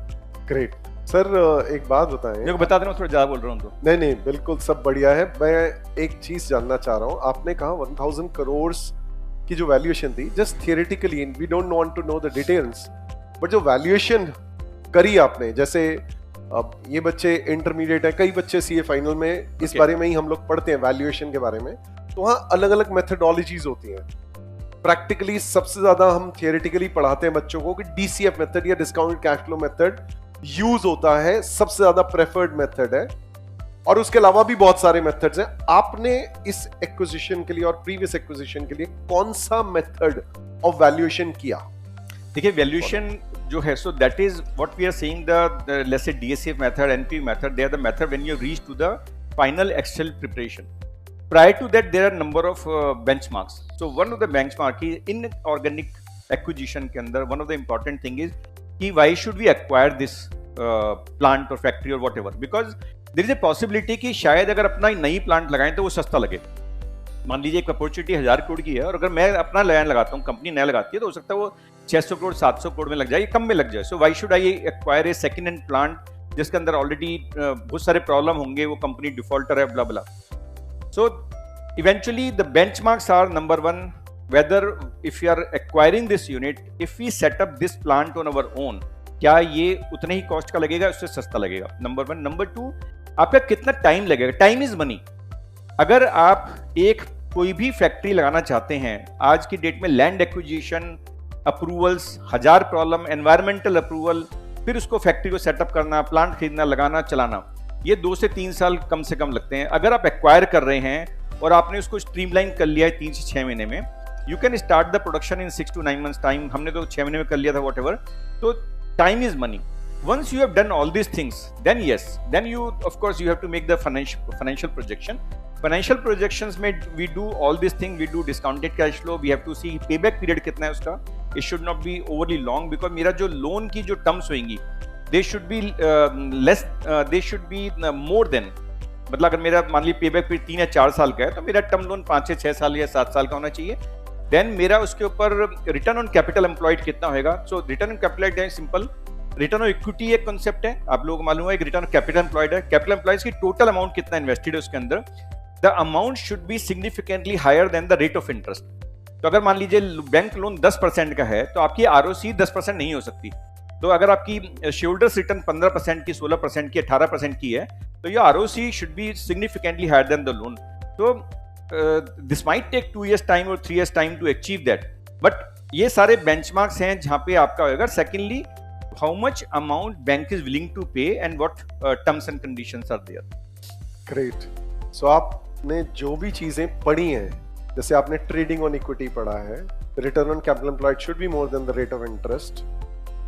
Great. Sir एक बात बताएं। मेरे को बता देना, थोड़ा ज्यादा बोल रहा हूँ तो। नहीं बिल्कुल सब बढ़िया है। मैं एक चीज जानना चाह रहा हूँ, आपने कहा 1000 करोड़ की जो वैल्यूएशन थी, just theoretically, we don't want to know the details, but जो वैल्यूएशन करी आपने, जैसे अब ये बच्चे इंटरमीडिएट है, कई बच्चे सीए फाइनल में इस बारे में ही हम लोग पढ़ते हैं वैल्यूएशन के बारे में, तो वहाँ अलग अलग मेथडोलॉजीज होती हैं। प्रैक्टिकली सबसे ज्यादा हम थियोरेटिकली पढ़ाते हैं बच्चों को कि डीसीएफ मेथड या discounted cash flow method use होता है, सबसे ज्यादा प्रेफर्ड मेथड है, और उसके अलावा भी बहुत सारे मेथड्स हैं। आपने इस एक्विजिशन के लिए और प्रीवियस एक्विजिशन के लिए कौन सा मेथड ऑफ वैल्यूएशन किया? देखिए वैल्यूएशन जो है, so that is what we are saying, the let's say DSF method, NP method, they are the method when you reach to the final Excel preparation. Prior to that, there are number of benchmarks. So one of the benchmark is in organic acquisition के अंदर one of the important thing is कि why should we acquire this plant or factory or whatever, because there is a possibility कि शायद अगर अपना नई plant लगाएं तो वो सस्ता लगे. मान लीजिए एक अपॉर्चुनिटी 1000 करोड़ की है, और अगर मैं अपना नया लगाता हूँ, कंपनी नया लगाती है, तो हो सकता है वो 600 करोड़ 700 करोड़ में लग जाए, कम में लग जाए. So why should I acquire a second hand plant जिसके अंदर ऑलरेडी बहुत सारे प्रॉब्लम होंगे, वो कंपनी डिफॉल्टर है, ब्ला ब्ला. So eventually the benchmarks are number one, whether if you are acquiring this unit, if we set up this plant on our own, क्या ये उतने ही कॉस्ट का लगेगा, उससे सस्ता लगेगा, नंबर वन. नंबर टू, आपका कितना टाइम लगेगा. Time is money. अगर आप एक कोई भी फैक्ट्री लगाना चाहते हैं, आज की डेट में land acquisition, approvals, 1000 problem, environmental approval, फिर उसको फैक्ट्री को सेटअप करना, प्लांट खरीदना, लगाना, चलाना, ये 2 से 3 साल कम से कम लगते हैं. अगर आप एक्वायर कर रहे हैं और आपने उसको स्ट्रीमलाइन कर लिया है 3 से 6 महीने में, you can start the production in 6 to 9 months time. हमने तो 6 महीने में कर लिया था, वॉट एवर. तो time is money. Once you have done all these things, then yes, then you of course you have to make the financial projection. Financial projections में we do all these things, we do discounted cash flow, we have to see payback period कितना है उसका. It should not be overly long, because मेरा जो loan की जो terms होंगी, they should be less, they should be more than, मतलब अगर मेरा मान लीजिए पेबैक पीरियड 3 या 4 साल का है, तो मेरा टर्म लोन 5 से 6 साल या 7 साल का होना चाहिए. देन मेरा उसके ऊपर रिटर्न ऑन कैपिटल एम्प्लॉयड कितना होगा. सो रिटर्न ऑन कैपिटल है सिंपल. रिटर्न ऑन इक्विटी एक कॉन्सेप्ट है, आप लोगों को मालूम है. एक रिटर्न ऑन कैपिटल एम्प्लॉयड है. कैपिटल एम्प्लॉयड की टोटल अमाउंट कितना इन्वेस्टेड है उसके अंदर. The amount should be significantly higher than the rate of interest. तो अगर मान लीजिए बैंक लोन 10% का है, तो आपकी आरओसी 10% नहीं हो सकती. तो अगर आपकी शेयरहोल्डर्स रिटर्न 15% की, 16% की, 18% की है, तो ये ROC should be significantly higher than the loan. तो this might take 2 years time और 3 years time to achieve that, but ये सारे बेंचमार्क्स हैं जहां पे आपका होगा. Secondly, how much amount bank is willing to pay and what terms and conditions are there. Great. So आपने जो भी चीजें पढ़ी हैं, जैसे आपने ट्रेडिंग ऑन इक्विटी पढ़ा है, return on capital employed should be more than the rate of interest,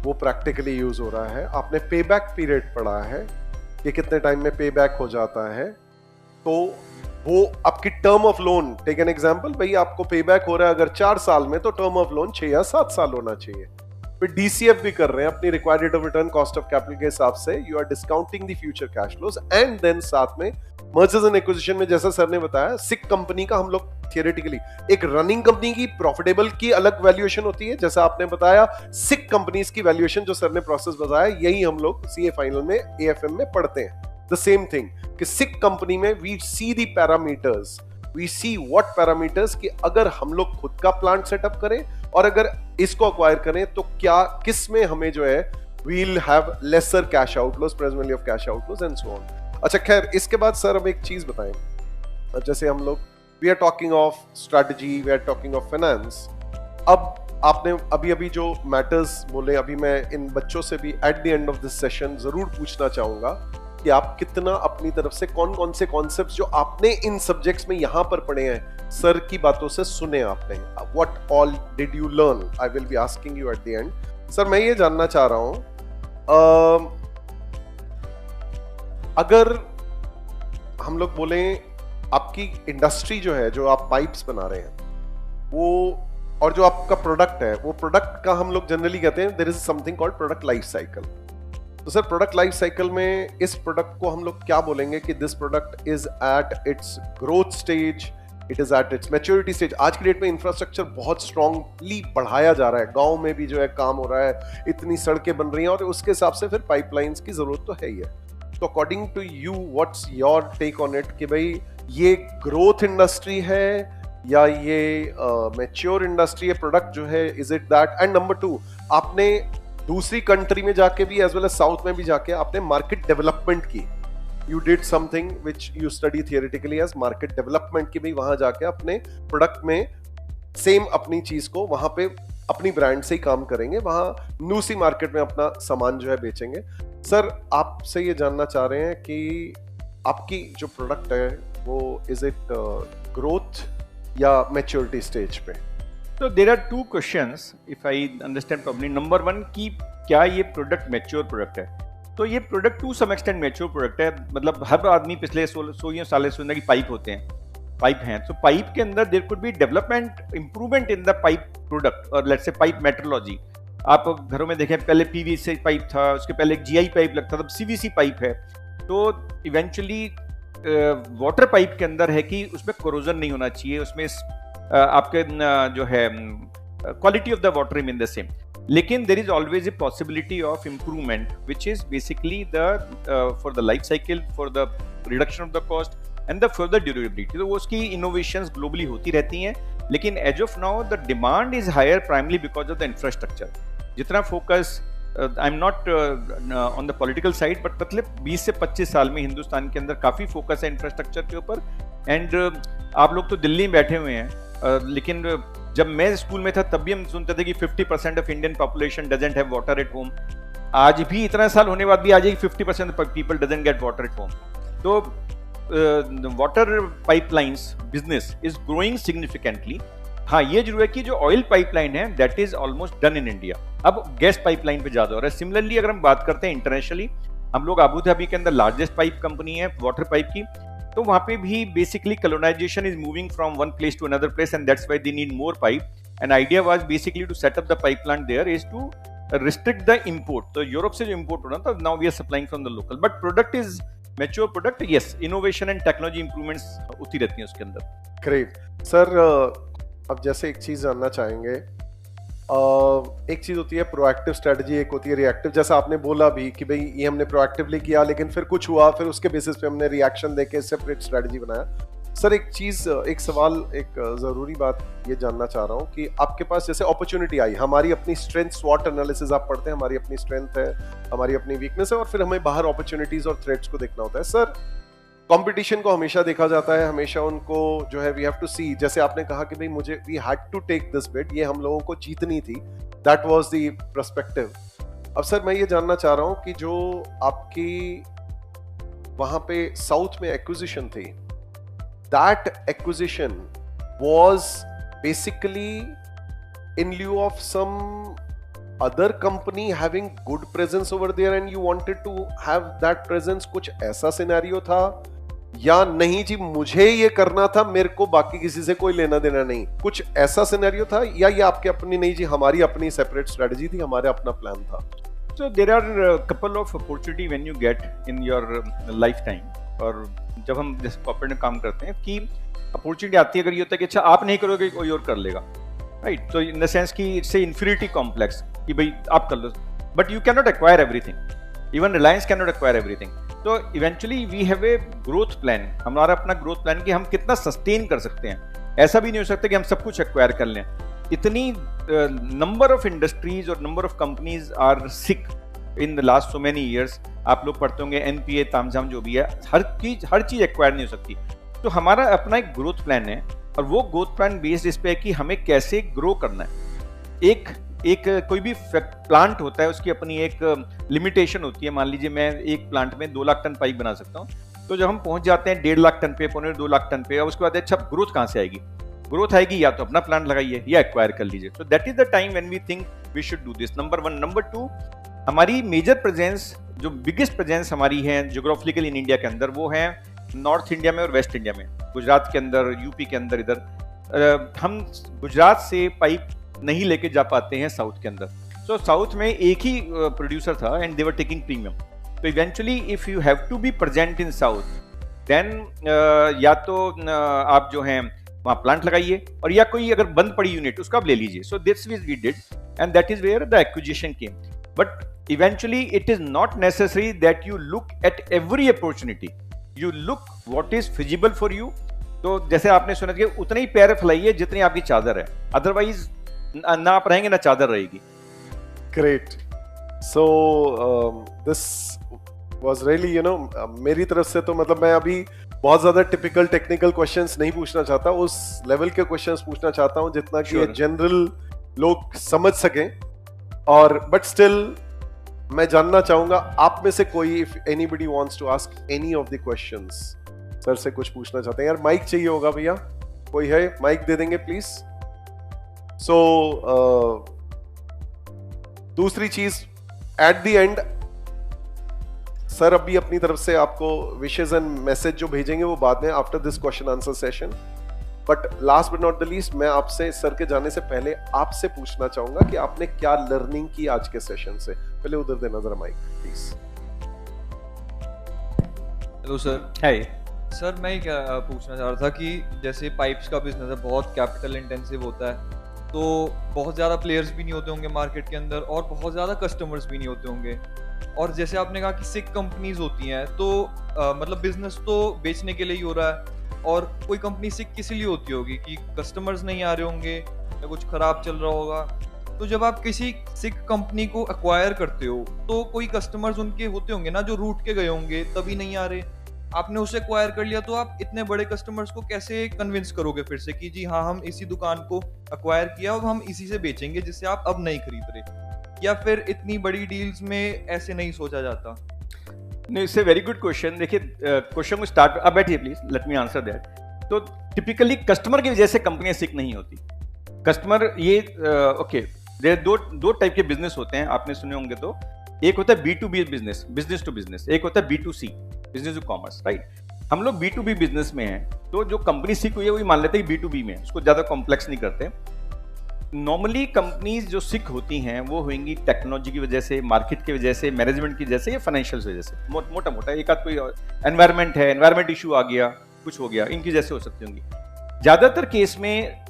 वो प्रैक्टिकली यूज हो रहा है. आपने पे बैक पीरियड पढ़ा है कि कितने टाइम में पे बैक हो जाता है. तो वो आपकी term of loan, take an example, भाई आपको पे बैक हो रहा है अगर 4 साल में, तो टर्म ऑफ लोन 6 या 7 साल होना चाहिए. फिर डीसीएफ भी कर रहे हैं अपनी required rate of return cost of capital के हिसाब से. You are discounting the future cash flows, and then साथ में मर्जर्स एंड एक्विजिशन में, जैसा सर ने बताया, सिक कंपनी का हम लोग थियोरेटिकली, एक रनिंग कंपनी की प्रॉफिटेबल की अलग वैल्यूएशन होती है, जैसा आपने बताया. सिक कंपनीज की वैल्यूएशन जो सर ने प्रोसेस बताया, यही हम लोग सीए फाइनल में, एएफएम में पढ़ते हैं. द सेम थिंग कि सिक कंपनी में we see the parameters, we see what parameters, कि अगर हम लोग खुद का प्लांट सेटअप करें और अगर इसको अक्वायर करें, तो क्या किस में हमें जो है we'll have lesser cash outflows, present value of cash outflows and so on. अच्छा, खैर इसके बाद सर हम एक चीज बताएं. जैसे हम लोग we are talking of strategy, we are talking of finance. अब आपने अभी अभी जो मैटर्स बोले, अभी मैं इन बच्चों से भी eight the end of this session जरूर पूछना चाहूंगा कि आप कितना अपनी तरफ से कौन कौन से कॉन्सेप्ट्स जो आपने इन सब्जेक्ट्स में यहां पर पढ़े हैं, सर की बातों से सुने आपने, what all did you learn. I will be asking you eight the and. Sir मैं ये जानना चाह रहा हूं, अगर हम लोग बोले आपकी इंडस्ट्री जो है, जो आप पाइप्स बना रहे हैं, वो और जो आपका प्रोडक्ट है, वो प्रोडक्ट का हम लोग जनरली कहते हैं there is something called product life cycle. तो सर प्रोडक्ट लाइफ साइकिल में इस प्रोडक्ट को हम लोग क्या बोलेंगे कि this product is at its growth stage, it is at its maturity stage. आज की डेट में इंफ्रास्ट्रक्चर बहुत स्ट्रांगली बढ़ाया जा रहा है, गांव में भी जो है काम हो रहा है, इतनी सड़कें बन रही हैं, और उसके हिसाब से फिर पाइपलाइंस की जरूरत तो है ही है. तो according to you what's your take on it, कि भाई ये ग्रोथ इंडस्ट्री है या ये मैच्योर इंडस्ट्री है प्रोडक्ट जो है, is it that? And number 2, आपने दूसरी कंट्री में जाके भी एज वेल एज साउथ में भी जाके आपने मार्केट डेवलपमेंट की, you did something which you study theoretically as market development की, भी वहां जाके अपने प्रोडक्ट में सेम अपनी चीज को वहां पे अपनी ब्रांड से ही काम करेंगे, वहां न्यूसी मार्केट में अपना सामान जो है बेचेंगे। सर आपसे ये जानना चाह रहे हैं कि आपकी जो प्रोडक्ट है वो इज इट ग्रोथ या मैच्योरिटी स्टेज पे? तो there are 2 questions if I understand properly. Number 1 कि क्या ये प्रोडक्ट मैच्योर प्रोडक्ट है? तो ये product to some extent mature product है। मतलब हर आदमी पिछले 16 साल सुनना कि पाइप होते हैं, पाइप हैं, तो पाइप के अंदर there could be development improvement in the pipe product और लेट्स से पाइप मेट्रोलॉजी। आप घरों में देखें, पहले पीवीसी पाइप था, उसके पहले एक जीआई पाइप लगता था, अब सीवीसी पाइप है। तो इवेंचुअली वाटर पाइप के अंदर है कि उसमें कोरोजन नहीं होना चाहिए, उसमें आपके जो है quality of the water remain the same, लेकिन there is always a possibility of improvement which is basically the for the life cycle, for the reduction of the cost and the further durability. तो वो उसकी innovations globally होती रहती हैं, लेकिन as of now the demand is higher primarily because of the infrastructure. जितना focus I am not on the political side, but मतलब 20 से 25 साल में हिंदुस्तान के अंदर काफ़ी फोकस है इंफ्रास्ट्रक्चर के ऊपर। एंड आप लोग तो दिल्ली में बैठे हुए हैं, लेकिन जब मैं स्कूल में था तब भी हम सुनते थे कि 50% of Indian population doesn't have water at home. आज भी इतना साल होने बाद भी आज 50% people doesn't get water at home. तो water pipelines business is growing significantly. हाँ, ये जरूर है कि जो ऑयल पाइपलाइन है that is almost done in India, अब गैस पाइपलाइन पे ज्यादा हो रहा है। सिमिलरली अगर हम बात करते हैं इंटरनेशनली, हम लोग अबू धाबी के अंदर लार्जेस्ट पाइप कंपनी है वाटर पाइप की, तो वहां पे भी basically colonization is moving from one place to another place and that's why they need more pipe. And idea was basically to set up the pipe plant there is to restrict the import. तो Europe से जो import हो रहा था, now we are supplying from the local, but product is mature product. Yes, innovation and technology improvements होती रहती हैं उसके अंदर। ग्रेट सर, अब जैसे एक चीज जानना चाहेंगे, एक चीज होती है प्रोएक्टिव स्ट्रेटजी, एक होती है रिएक्टिव। जैसा आपने बोला भी कि भाई ये हमने प्रोएक्टिवली किया, लेकिन फिर कुछ हुआ, फिर उसके बेसिस पे हमने रिएक्शन देके सेपरेट स्ट्रेटजी बनाया। सर एक चीज, एक सवाल, एक जरूरी बात ये जानना चाह रहा हूँ कि आपके पास जैसे अपॉर्चुनिटी आई, हमारी अपनी स्ट्रेंथ, स्वॉट एनालिसिस आप पढ़ते हैं, हमारी अपनी स्ट्रेंथ है, हमारी अपनी वीकनेस है, और फिर हमें बाहर अपॉर्चुनिटीज और थ्रेट्स को देखना होता है। सर कंपटीशन को हमेशा देखा जाता है, हमेशा उनको जो है वी हैव टू सी, जैसे आपने कहा कि भाई मुझे we had to take this bit, ये हम लोगों को जीतनी थी, दैट वाज द पर्सपेक्टिव। अब सर मैं ये जानना चाह रहा हूं कि जो आपकी वहां पे साउथ में एक्विजिशन थी, that acquisition was basically in lieu of some other company having good presence over there and you wanted to have that presence, कुछ ऐसा सिनेरियो था? या नहीं जी मुझे ये करना था, मेरे को बाकी किसी से कोई लेना देना नहीं, कुछ ऐसा सिनेरियो था? या ये आपके अपनी नहीं जी हमारी अपनी सेपरेट स्ट्रेटजी थी, हमारा अपना प्लान था? So there are a couple of opportunity when you get in your lifetime, और जब हम जैसे कॉर्पोरेट में काम करते हैं कि अपॉर्चुनिटी आती है, अगर ये होता है कि अच्छा आप नहीं करोगे कोई और कर लेगा, राइट? तो इन द सेंस कि इट्स ए इंफीरियरिटी कॉम्प्लेक्स कि भाई आप कर लो, but you can not acquire everything, even Reliance can not acquire everything. तो eventually we have a growth plan, हमारा अपना ग्रोथ प्लान कि हम कितना सस्टेन कर सकते हैं। ऐसा भी नहीं हो सकता कि हम सब कुछ एक्वायर कर लें। इतनी नंबर ऑफ इंडस्ट्रीज और number of companies are sick in the last so many years. आप लोग पढ़ते होंगे एनपीए तामझाम जो भी है, हर चीज एक्वायर नहीं हो सकती। तो हमारा अपना एक ग्रोथ प्लान है, और वो ग्रोथ प्लान बेस्ड इस पे है कि हमें कैसे ग्रो करना है। एक कोई भी प्लांट होता है, उसकी अपनी एक लिमिटेशन होती है। मान लीजिए मैं एक प्लांट में 2 लाख टन पाइप बना सकता हूँ, तो जब हम पहुंच जाते हैं 1.5 लाख टन पे, 2 लाख टन पे, और उसके बाद अच्छा ग्रोथ कहाँ से आएगी? ग्रोथ आएगी या तो अपना प्लांट लगाइए या एक्वायर कर लीजिए। तो that is the time when we think we should do this, number 1। Number 2, हमारी मेजर प्रेजेंस, जो बिगेस्ट प्रेजेंस हमारी है जियोग्राफिकल इन इंडिया के अंदर, वो है नॉर्थ इंडिया में और वेस्ट इंडिया में, गुजरात के अंदर, यूपी के अंदर। इधर हम गुजरात से पाइप नहीं लेके जा पाते हैं साउथ के अंदर। सो साउथ में एक ही प्रोड्यूसर था and they were taking premium. तो eventually if you have to be present in south, then या तो आप जो हैं वहाँ प्लांट लगाइए, और या कोई अगर बंद पड़ी यूनिट उसका आप ले लीजिए। So this we did and that is where the acquisition came. But eventually it is not necessary that you look at every opportunity, you look what is feasible for you तो जैसे आपने सुना कि उतने ही पैर फैलाइए जितनी आपकी चादर है, अदरवाइज ना आप रहेंगे ना चादर रहेगी। Great. So this was really मेरी तरफ से तो मतलब मैं अभी बहुत ज्यादा टिपिकल टेक्निकल क्वेश्चंस नहीं पूछना चाहता, उस लेवल के क्वेश्चंस पूछना चाहता हूं जितना कि Sure. जनरल लोग समझ सकें। और बट स्टिल मैं जानना चाहूंगा आप में से कोई, if anybody wants to ask any of the questions, sir से कुछ पूछना चाहते हैं। यार माइक चाहिए होगा भैया, कोई है? माइक दे देंगे प्लीज। सो दूसरी चीज, एट द एंड सर अभी अपनी तरफ से आपको विशेष एंड मैसेज जो भेजेंगे वो बाद में, after this question answer session. But last but not the least, मैं आपसे सर के जाने से पहले आपसे पूछना चाहूंगा कि आपने क्या लर्निंग की आज के सेशन से। पहले उधर देना जरा माइक प्लीज। Hello sir. है सर मैं ये क्या पूछना चाह रहा था कि जैसे पाइप्स का बिजनेस है, बहुत कैपिटल इंटेंसिव होता है, तो बहुत ज़्यादा प्लेयर्स भी नहीं होते होंगे मार्केट के अंदर और बहुत ज़्यादा कस्टमर्स भी नहीं होते होंगे। और जैसे आपने कहा कि सिक कंपनीज होती हैं, तो मतलब बिजनेस तो बेचने के लिए ही हो रहा है, और कोई कंपनी सिक किस लिए होती होगी कि कस्टमर्स नहीं आ रहे होंगे या कुछ खराब चल रहा होगा। तो जब आप किसी सिक कंपनी को एक्वायर करते हो तो कोई कस्टमर्स उनके होते होंगे ना जो रूट के गए होंगे तभी नहीं आ रहे। आपने उसे एक्वायर कर लिया तो आप इतने बड़े कस्टमर्स को कैसे कन्विंस करोगे फिर से कि जी हाँ हम इसी दुकान को एक्वायर किया और हम इसी से बेचेंगे जिससे आप अब नहीं खरीद रहे, या फिर इतनी बड़ी डील्स में ऐसे नहीं सोचा जाता? नहीं, it's a very good question. देखिए क्वेश्चन को स्टार्ट, अब बैठिए please, let me answer that. तो टिपिकली कस्टमर की वजह से कंपनियां सिक नहीं होती। कस्टमर ये ओके, दो टाइप के बिजनेस होते हैं, आपने सुने होंगे। तो एक होता है B2B business, business to business, एक होता है B2C, business to commerce, right. हम लोग B2B बिजनेस में हैं, तो जो कंपनी सिक हुई है वही मान लेते हैं B2B में, उसको ज्यादा कॉम्प्लेक्स नहीं करते। नॉर्मली कंपनीज जो सिक होती हैं वो होंगी टेक्नोलॉजी की वजह से, मार्केट की वजह से, मैनेजमेंट की वजह से, या फाइनेंशियल वजह से। मोटा मोटा एक आध कोई एनवायरमेंट है, एनवायरमेंट इशू आ गया, कुछ हो गया, इनकी वजह से हो सकती होंगी। ज्यादातर केस में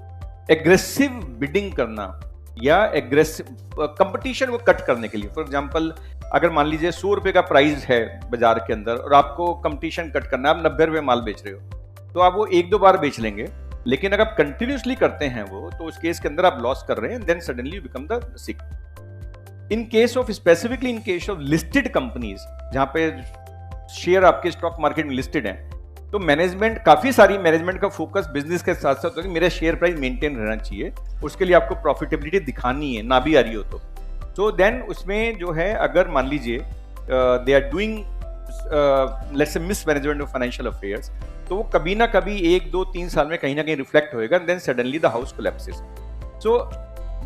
एग्रेसिव बिडिंग करना या एग्रेसिव कंपटीशन को कट करने के लिए, फॉर एग्जांपल अगर मान लीजिए 100 रुपए का प्राइस है बाजार के अंदर और आपको कंपटीशन कट करना है, आप 90 रुपए माल बेच रहे हो, तो आप वो एक दो बार बेच लेंगे। लेकिन अगर आप कंटिन्यूसली करते हैं वो, तो उस केस के अंदर आप लॉस कर रहे हैं, then suddenly you become the sick. In case of specifically in case of listed companies, जहां पे शेयर आपके स्टॉक मार्केट में लिस्टेड है, तो मैनेजमेंट, काफी सारी मैनेजमेंट का फोकस बिजनेस के साथ साथ होता है कि मेरा शेयर प्राइस मेंटेन रहना चाहिए, उसके लिए आपको प्रॉफिटेबिलिटी दिखानी है, ना भी आ रही हो तो देन उसमें जो है, अगर मान लीजिए they are doing let's say mismanagement of financial affairs, तो वो कभी ना कभी 1, 2, 3 साल में कहीं ना कहीं रिफ्लेक्ट होएगा, then suddenly the house collapses. So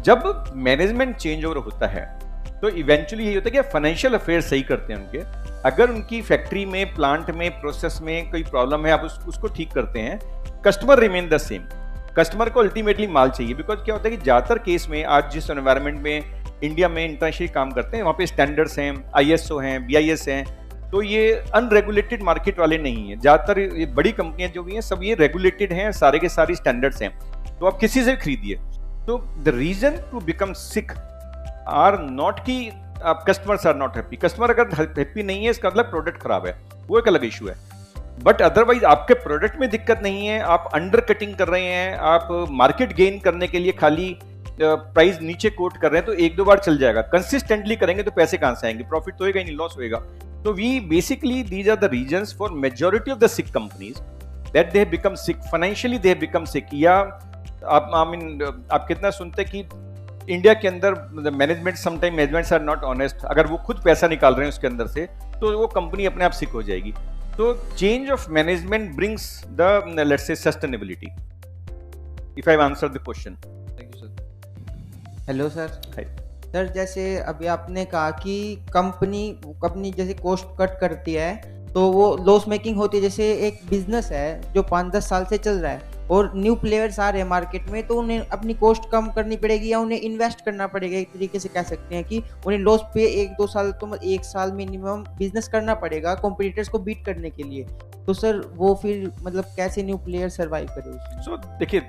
जब मैनेजमेंट चेंज ओवर होता है तो इवेंचुअली यही होता है कि फाइनेंशियल अफेयर सही करते हैं उनके। अगर उनकी फैक्ट्री में, प्लांट में, प्रोसेस में कोई प्रॉब्लम है, आप उसको ठीक करते हैं, customer remain the same. Customer को अल्टीमेटली माल चाहिए, बिकॉज क्या होता है कि ज्यादातर केस में आज जिस एनवायरनमेंट में इंडिया में इंटरनेशनली काम करते हैं, वहाँ पे स्टैंडर्ड्स हैं, ISO हैं, BIS हैं, तो ये अनरेगुलेटेड मार्केट वाले नहीं है। ज्यादातर ये बड़ी कंपनियां जो भी हैं सब ये रेगुलेटेड हैं, सारे के सारी स्टैंडर्ड्स हैं, तो आप किसी से खरीदिए। तो the reason to become sick are not कि आप customers are not happy. Customer अगर हैप्पी नहीं है इसका मतलब प्रोडक्ट खराब है, वो एक अलग इशू है। बट अदरवाइज आपके प्रोडक्ट में दिक्कत नहीं है, आप अंडर कटिंग कर रहे हैं, आप मार्केट गेन करने के लिए खाली प्राइस नीचे कोट कर रहे हैं, तो एक दो बार चल जाएगा। कंसिस्टेंटली करेंगे तो पैसे कहां से आएंगे, प्रॉफिट तो होगा ही नहीं, लॉस होएगा। तो we basically these are the reasons for majority of the sick companies that they have become sick, financially they have become sick. या आप कितना सुनते कि इंडिया के अंदर management, sometime managements are not honest, अगर वो खुद पैसा निकाल रहे हैं उसके अंदर से, तो वो कंपनी अपने आप सिक हो जाएगी। तो change of management brings the let's से sustainability, if I answer the question. Thank you sir. Hello sir. Hi sir, जैसे अभी आपने कहा कि कंपनी जैसे कॉस्ट कट करती है तो वो लॉस मेकिंग होती है। जैसे एक बिजनेस है जो 5-10 साल से चल रहा है और न्यू प्लेयर्स आ रहे हैं मार्केट में, तो उन्हें अपनी कॉस्ट कम करनी पड़ेगी या उन्हें इन्वेस्ट करना पड़ेगा। एक तरीके से कह सकते हैं कि उन्हें लॉस पे 1-2 साल, तो 1 साल मिनिमम बिजनेस करना पड़ेगा कॉम्पिटिटर्स को बीट करने के लिए। तो सर वो फिर मतलब कैसे न्यू प्लेयर सर्वाइव करे उसमें? सो देखिए,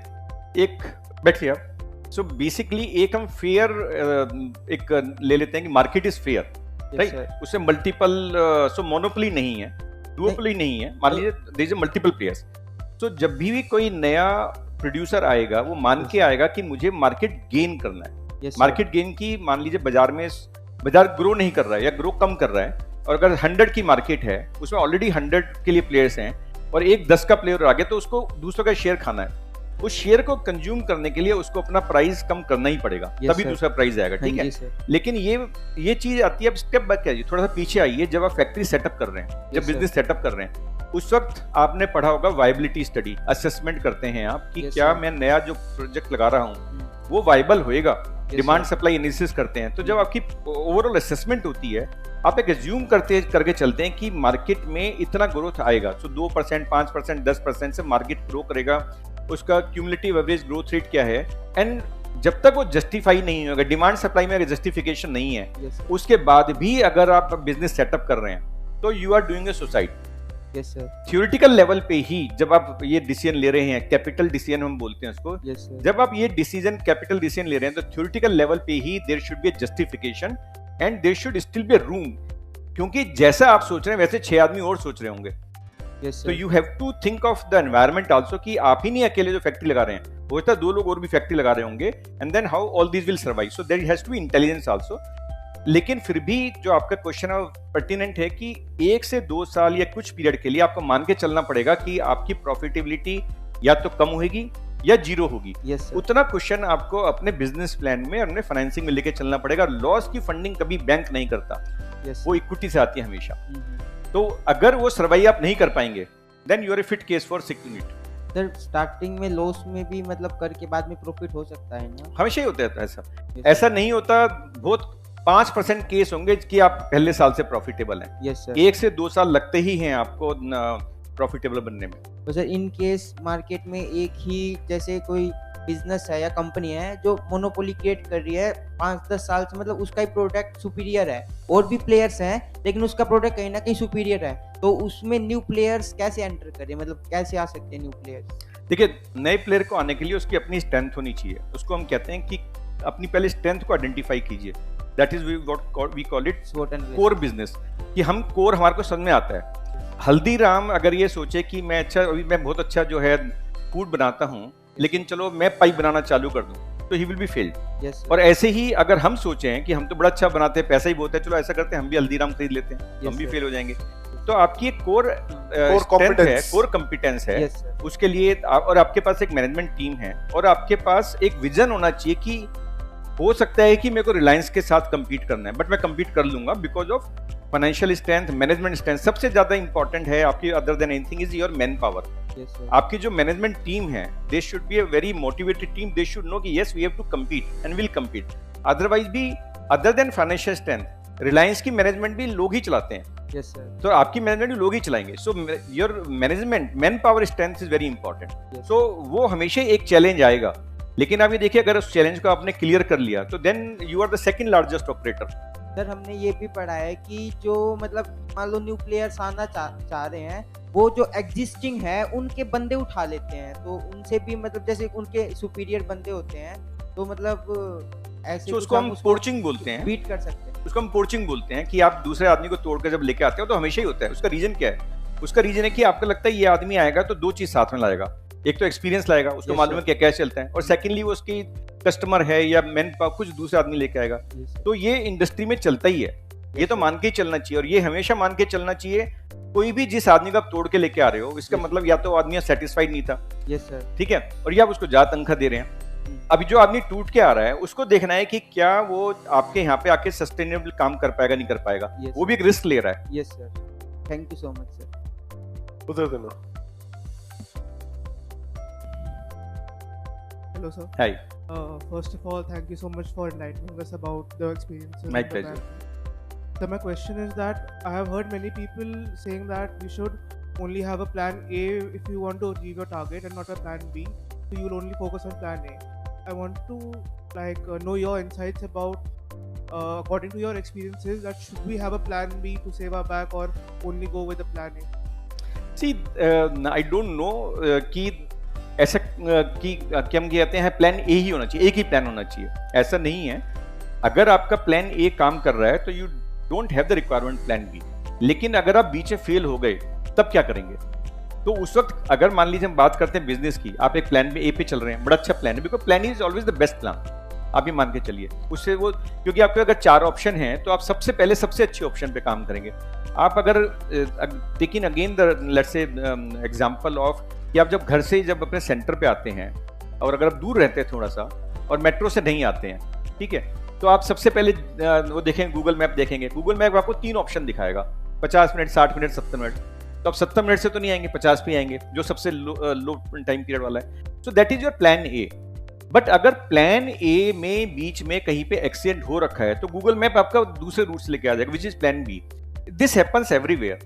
एक बैठिए आप। सो बेसिकली एक हम फेयर एक ले लेते हैं कि मार्केट इज फेयर, राइट। उससे मल्टीपल, सो मोनोपोली नहीं है, डुओपोली नहीं है। मान लीजिए देयर इज मल्टीपल प्लेयर्स, तो जब भी कोई नया प्रोड्यूसर आएगा वो मान के आएगा कि मुझे मार्केट गेन करना है। Yes, sir. मार्केट गेन की, मान लीजिए बाजार ग्रो नहीं कर रहा है या ग्रो कम कर रहा है, और अगर 100 की मार्केट है, उसमें ऑलरेडी 100 के लिए प्लेयर्स हैं और एक 10 का प्लेयर आ गया, तो उसको दूसरों का शेयर खाना है। उस शेयर को कंज्यूम करने के लिए उसको अपना प्राइस कम करना ही पड़ेगा, Yes, तभी sir. दूसरा प्राइस आएगा, ठीक हाँ है। जी, sir. लेकिन ये चीज आती है अब स्टेप बाय स्टेप, थोड़ा सा पीछे आइए। जब आप फैक्ट्री सेटअप कर रहे हैं, जब Yes, sir. बिजनेस सेटअप कर रहे हैं, उस वक्त आपने पढ़ा होगा वायबिलिटी स्टडी, असेसमेंट करते हैं आप कि Yes, क्या sir. मैं नया जो प्रोजेक्ट लगा रहा हूँ वो वाइबल होएगा। Yes, demand sir. Supply analysis करते हैं। तो जब आपकी ओवरऑल असेसमेंट होती है, आप एक एज्यूम करके चलते हैं कि मार्केट में इतना ग्रोथ आएगा, तो 2%, 5%, 10% से मार्केट ग्रो करेगा। उसका क्यूमुलेटिव एवरेज ग्रोथ रेट क्या है, एंड जब तक वो जस्टिफाई नहीं होगा, डिमांड सप्लाई में अगर जस्टिफिकेशन नहीं है, Yes, sir. उसके बाद भी अगर आप बिजनेस सेटअप कर रहे हैं तो you are doing a suicide. Yes, sir. Theoretical level पे ही जब आप ये डिसीजन ले रहे हैं, कैपिटल डिसीजन हम बोलते हैं उसको, Yes, sir. जब आप ये डिसीजन कैपिटल डिसीजन ले रहे हैं, तो थ्योरेटिकल लेवल पे ही there should be a justification and there should still be a room, क्योंकि जैसा आप सोच रहे हैं वैसे 6 आदमी और सोच रहे होंगे। Yes, तो sir. You have to think of the environment also, कि आप ही नहीं अकेले जो फैक्ट्री लगा रहे हैं, हो सकता है 2 लोग और भी फैक्ट्री लगा रहे होंगे, and then how all this will survive. So there has to be intelligence also. लेकिन फिर भी जो आपका क्वेश्चन है पर्टिनेंट है कि 1 से 2 साल या कुछ पीरियड के लिए आपको मान के चलना पड़ेगा कि आपकी प्रॉफिटेबिलिटी या तो कम होगी या जीरो होगी। Yes, sir. उतना क्वेश्चन आपको अपने बिजनेस प्लान में, अपने फाइनेंसिंग में लेके चलना पड़ेगा। लॉस की फंडिंग कभी बैंक नहीं करता, Yes, sir. वो इक्विटी से आती है हमेशा। Mhm. तो अगर वो सर्वाइव आप नहीं कर पाएंगे, then you are a fit case for security unit. Sir starting में लॉस में भी मतलब करके बाद में प्रॉफिट हो सकता है ना? हमेशा ही होता है ऐसा। Yes, ऐसा नहीं होता, बहुत 5% केस होंगे कि आप पहले साल से प्रॉफिटेबल हैं। Yes, sir. 1 से 2 साल लगते ही हैं आपको प्रॉफिटेबल बनने में। तो सर इन केस मार्केट में एक ही जैसे कोई बिजनेस है या कंपनी है जो मोनोपोली क्रिएट कर रही है 5-10 साल से, मतलब उसका ही प्रोडक्ट सुपीरियर है, और भी प्लेयर्स हैं लेकिन उसका प्रोडक्ट कहीं ना कहीं सुपीरियर है, तो उसमें न्यू प्लेयर्स कैसे एंटर करें, मतलब कैसे आ सकते हैं न्यू प्लेयर्स? देखिए, नए प्लेयर को आने के लिए उसकी अपनी स्ट्रेंथ होनी चाहिए। उसको हम कहते हैं कि अपनी पहले स्ट्रेंथ को आइडेंटिफाई कीजिए। That is what we call it core business, कि हम कोर हमारे को समझ में आता है। हल्दीराम अगर ये सोचे कि मैं बहुत अच्छा जो है फूड बनाता हूँ, लेकिन चलो मैं पाइप बनाना चालू कर दूं, तो he will be failed. Yes, sir. और ऐसे ही अगर हम सोचें कि हम तो बड़ा अच्छा बनाते हैं, पैसा ही बहुत है, चलो ऐसा करते हैं हम भी हल्दीराम खरीद लेते हैं, Yes, हम भी sir. फेल हो जाएंगे। तो आपकी एक कोर competence. कोर कॉम्पिटेंस है। Yes, sir. उसके लिए और आपके पास एक मैनेजमेंट टीम है, और आपके पास एक विजन होना चाहिए कि हो सकता है कि मेरे को रिलायंस के साथ compete करना है, बट मैं compete कर लूंगा because of financial strength, management strength. सबसे ज्यादा इंपॉर्टेंट है आपकी, other than anything, is your man power. Yes, sir. आपकी जो मैनेजमेंट टीम है, they should be a very motivated team. They should know कि yes we have to compete and will compete। Otherwise भी, other than financial strength, Reliance की management भी लोग ही चलाते हैं, Yes, sir. तो आपकी मैनेजमेंट भी लोग ही चलाएंगे। So your management man power strength is very important. Yes. सो वो हमेशा एक चैलेंज आएगा, लेकिन आप ये देखिए अगर उस चैलेंज को आपने क्लियर कर लिया तो then you are the second largest operator. Sir हमने ये भी पढ़ा है कि जो मतलब मान लो न्यू प्लेयर्स आना चाह रहे हैं, वो जो एग्जिस्टिंग है उनके बंदे उठा लेते हैं, तो उनसे भी मतलब जैसे उनके सुपीरियर बंदे होते हैं, तो मतलब ऐसे तो उसको हम पोर्चिंग बोलते हैं। बीट कर सकते हैं। उसको हम पोर्चिंग बोलते हैं कि आप दूसरे आदमी को तोड़ कर जब लेके आते हो तो हमेशा ही होता है। उसका रीजन क्या है? उसका रीजन है कि आपको लगता है ये आदमी आएगा तो 2 चीज साथ में लाएगा। एक तो एक्सपीरियंस लाएगा, उसको Yes, मालूम है sir. क्या क्या चलता है, और सेकंडली वो उसकी कस्टमर है या मैन पावर, कुछ दूसरा आदमी लेके आएगा। Yes, sir. तो ये इंडस्ट्री में चलता ही है, ये तो मान के ही चलना चाहिए, और ये हमेशा मान के चलना चाहिए। कोई भी जिस आदमी को आप तोड़ के लेके आ रहे हो, इसका Yes. मतलब या तो वो आदमी सेटिस्फाइड नहीं था, Yes, sir. ठीक है, और या आप उसको ज्यादा तनख्वाह दे रहे हैं। अभी जो आदमी टूट के आ रहा है उसको देखना है कि क्या वो आपके यहाँ पे आके सस्टेनेबल काम कर पाएगा, नहीं कर पाएगा। Yes, वो भी एक रिस्क ले रहा है। Yes, sir. Thank you so much, sir. उधर देना। Hello, sir. Hi. First of all, thank you so much for enlightening us about the experiences. My in the pleasure. bank. So my question is that I have heard many people saying that we should only have a plan A if you want to achieve your target and not a plan B. So you will only focus on plan A. I want to know your insights about, according to your experiences, that should we have a plan B to save our back or only go with the plan A? See, I don't know कि ऐसा कि क्या हम कहते हैं plan A ही होना चाहिए, एक ही प्लान होना चाहिए, ऐसा नहीं है। अगर आपका प्लान ए काम कर रहा है तो you don't have the requirement plan B. लेकिन अगर आप बीच में फेल हो गए तब क्या करेंगे? तो उस वक्त अगर मान लीजिए हम बात करते हैं बिजनेस की, आप एक प्लान ए पे चल रहे हैं, बड़ा अच्छा प्लान है, because plan is always the best plan, आप ये मान के चलिए। उससे वो, क्योंकि आपके अगर 4 ऑप्शन हैं तो आप सबसे पहले सबसे अच्छे ऑप्शन पे काम करेंगे। आप अगर टेकिंग अगेन द लेट्स से एग्जांपल ऑफ कि आप जब घर से जब अपने सेंटर पे आते हैं और अगर आप दूर रहते हैं थोड़ा सा और मेट्रो से नहीं आते हैं, ठीक है, तो आप सबसे पहले वो देखेंगे, गूगल मैप देखेंगे, गूगल मैप आपको 3 ऑप्शन दिखाएगा, 50 मिनट, 60 मिनट, 70 मिनट। तो आप 70 मिनट से तो नहीं आएंगे, 50 पे आएंगे, जो सबसे लो टाइम पीरियड वाला है। So that is your plan A. But अगर प्लान ए में बीच में कहीं पे एक्सीडेंट हो रखा है तो गूगल मैप आपका दूसरे रूट से लेके आ जाएगा, which is plan B. This happens everywhere,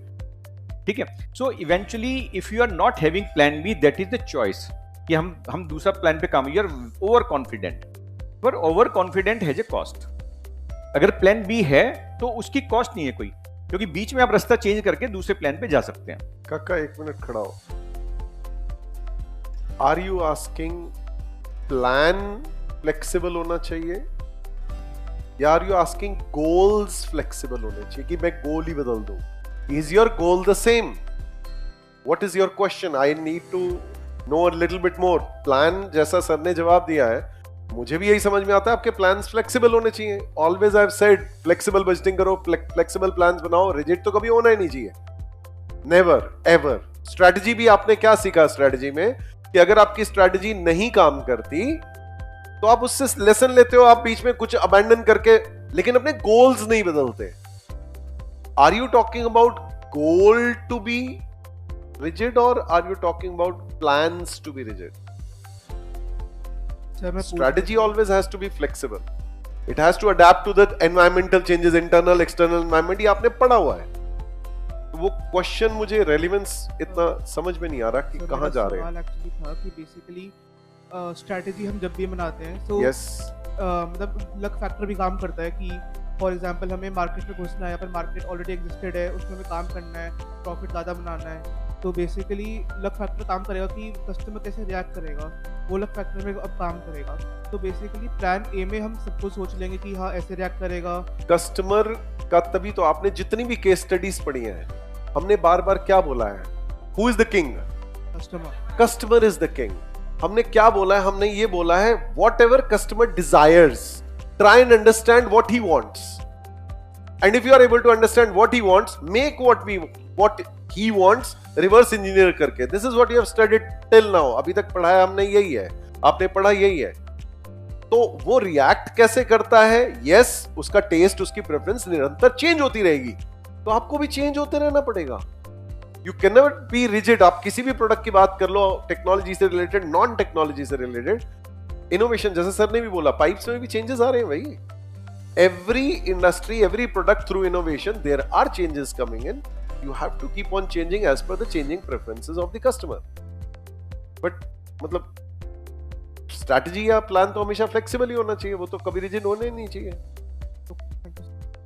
ठीक है। So eventually if you are not having plan B, that is the choice कि हम दूसरा प्लान पे काम, यू आर ओवर कॉन्फिडेंट, पर over confident has a cost. अगर प्लान बी है तो उसकी कॉस्ट नहीं है कोई, क्योंकि बीच में आप रास्ता चेंज करके दूसरे प्लान पे जा सकते हैं। काका 1 मिनट खड़ा हो। Are you asking plan flexible होना चाहिए या are you asking goals flexible होने चाहिए कि मैं गोल ही बदल दूं? Is your goal the same? What is your question? I need to know a little bit more. Plan जैसा सर ने जवाब दिया है, मुझे भी यही समझ में आता है, आपके प्लान्स फ्लेक्सिबल होने चाहिए। Always I have said flexible budgeting करो, फ्लेक्सिबल प्लान्स बनाओ, रिजिड तो कभी होना ही नहीं चाहिए, नेवर एवर। स्ट्रेटजी भी आपने क्या सीखा स्ट्रेटजी में कि अगर आपकी स्ट्रेटजी नहीं काम करती तो आप उससे लेसन लेते हो, आप बीच में कुछ अबैंडन करके, लेकिन अपने गोल्स नहीं बदलते। Are you talking about goal to be rigid और are you talking about plans to be rigid? Strategy always has to be flexible. It has to adapt to the environmental changes, internal, external environment. ये आपने पढ़ा हुआ है। तो वो question मुझे relevance इतना समझ में नहीं आ रहा कि कहाँ जा रहे हैं। सवाल एक्चुअली था कि बेसिकली स्ट्रैटेजी हम जब भी बनाते हैं तो यस, मतलब लक फैक्टर भी काम करता है कि फॉर एग्जांपल हमें मार्केट में घुसना है या फिर मार्केट ऑलरेडी एग्जिस्टेड है, उसमें हमें काम करना है, प्रॉफिट ज़्यादा बनाना है, तो बेसिकली लक फैक्टर काम करेगा कि कस्टमर कैसे रिएक्ट करेगा, वो लक फैक्टर में अब काम करेगा। तो बेसिकली प्लान ए में हम सब कुछ सोच लेंगे कि हाँ ऐसे रिएक्ट करेगा। कस्टमर का तभी तो आपने जितनी भी केस स्टडीज पढ़ी हैं, हमने बार बार क्या बोला है? Who is the king? Customer. Customer is the king. हमने क्या बोला है? हमने ये बोला है whatever customer desires, try and understand what he wants, and if you are able to understand what he wants, make what he wants, reverse engineer करके। This is what you have studied till now. अभी तक पढ़ाया हमने यही है, आपने पढ़ा यही है। तो वो रिएक्ट कैसे करता है? यस, उसका टेस्ट, उसकी प्रेफरेंस निरंतर चेंज होती रहेगी, तो आपको भी चेंज होते रहना पड़ेगा। You can never be rigid. आप किसी भी प्रोडक्ट की बात कर लो, टेक्नोलॉजी से रिलेटेड, नॉन टेक्नोलॉजी से रिलेटेड, इनोवेशन, जैसे सर ने भी बोला, पाइप्स में भी चेंजेस आ रहे हैं भाई। Every industry, every product through innovation there are changes coming in. You have to keep on changing as per the changing preferences of the customer. But मतलब स्ट्रैटेजी या प्लान तो हमेशा फ्लेक्सिबल ही होना चाहिए, वो तो कभी रिजिड होने नहीं चाहिए।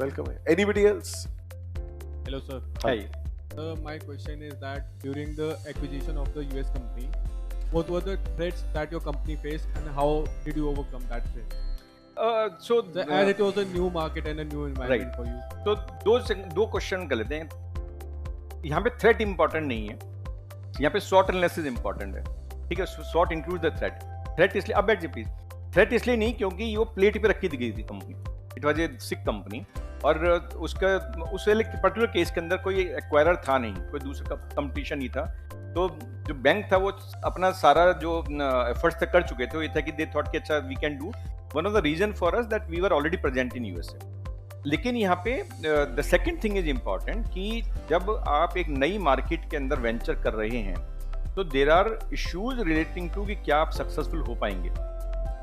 वेलकम है। Anybody else? Hello, sir. Hi. My question is that during the acquisition of the US company, what were the threats that your company faced and how did you overcome that threat? As it was a new market and a new environment for you. तो दो question कर लेते हैं। यहाँ पे threat important नहीं है, यहाँ पे सॉट एनालिसिस इंपॉर्टेंट है, ठीक है। Sought include the threat. Threat इसलिए, अब बैठ जाइए प्लीज। थ्रेट इसलिए नहीं क्योंकि वो प्लेट पे रखी दी गई थी company, it was A sick company, और उसका उस पर्टिकुलर केस के अंदर कोई एक्वायरर था नहीं, कोई दूसरा कंपटीशन नहीं था। तो जो बैंक था वो अपना सारा जो एफर्ट्स तक कर चुके थे, वो ये था कि दे थॉट कि अच्छा we can do. One of the reason for us that we were already present in USA. लेकिन यहाँ पे the second thing is important कि जब आप एक नई मार्केट के अंदर वेंचर कर रहे हैं तो there are issues relating to कि क्या आप सक्सेसफुल हो पाएंगे।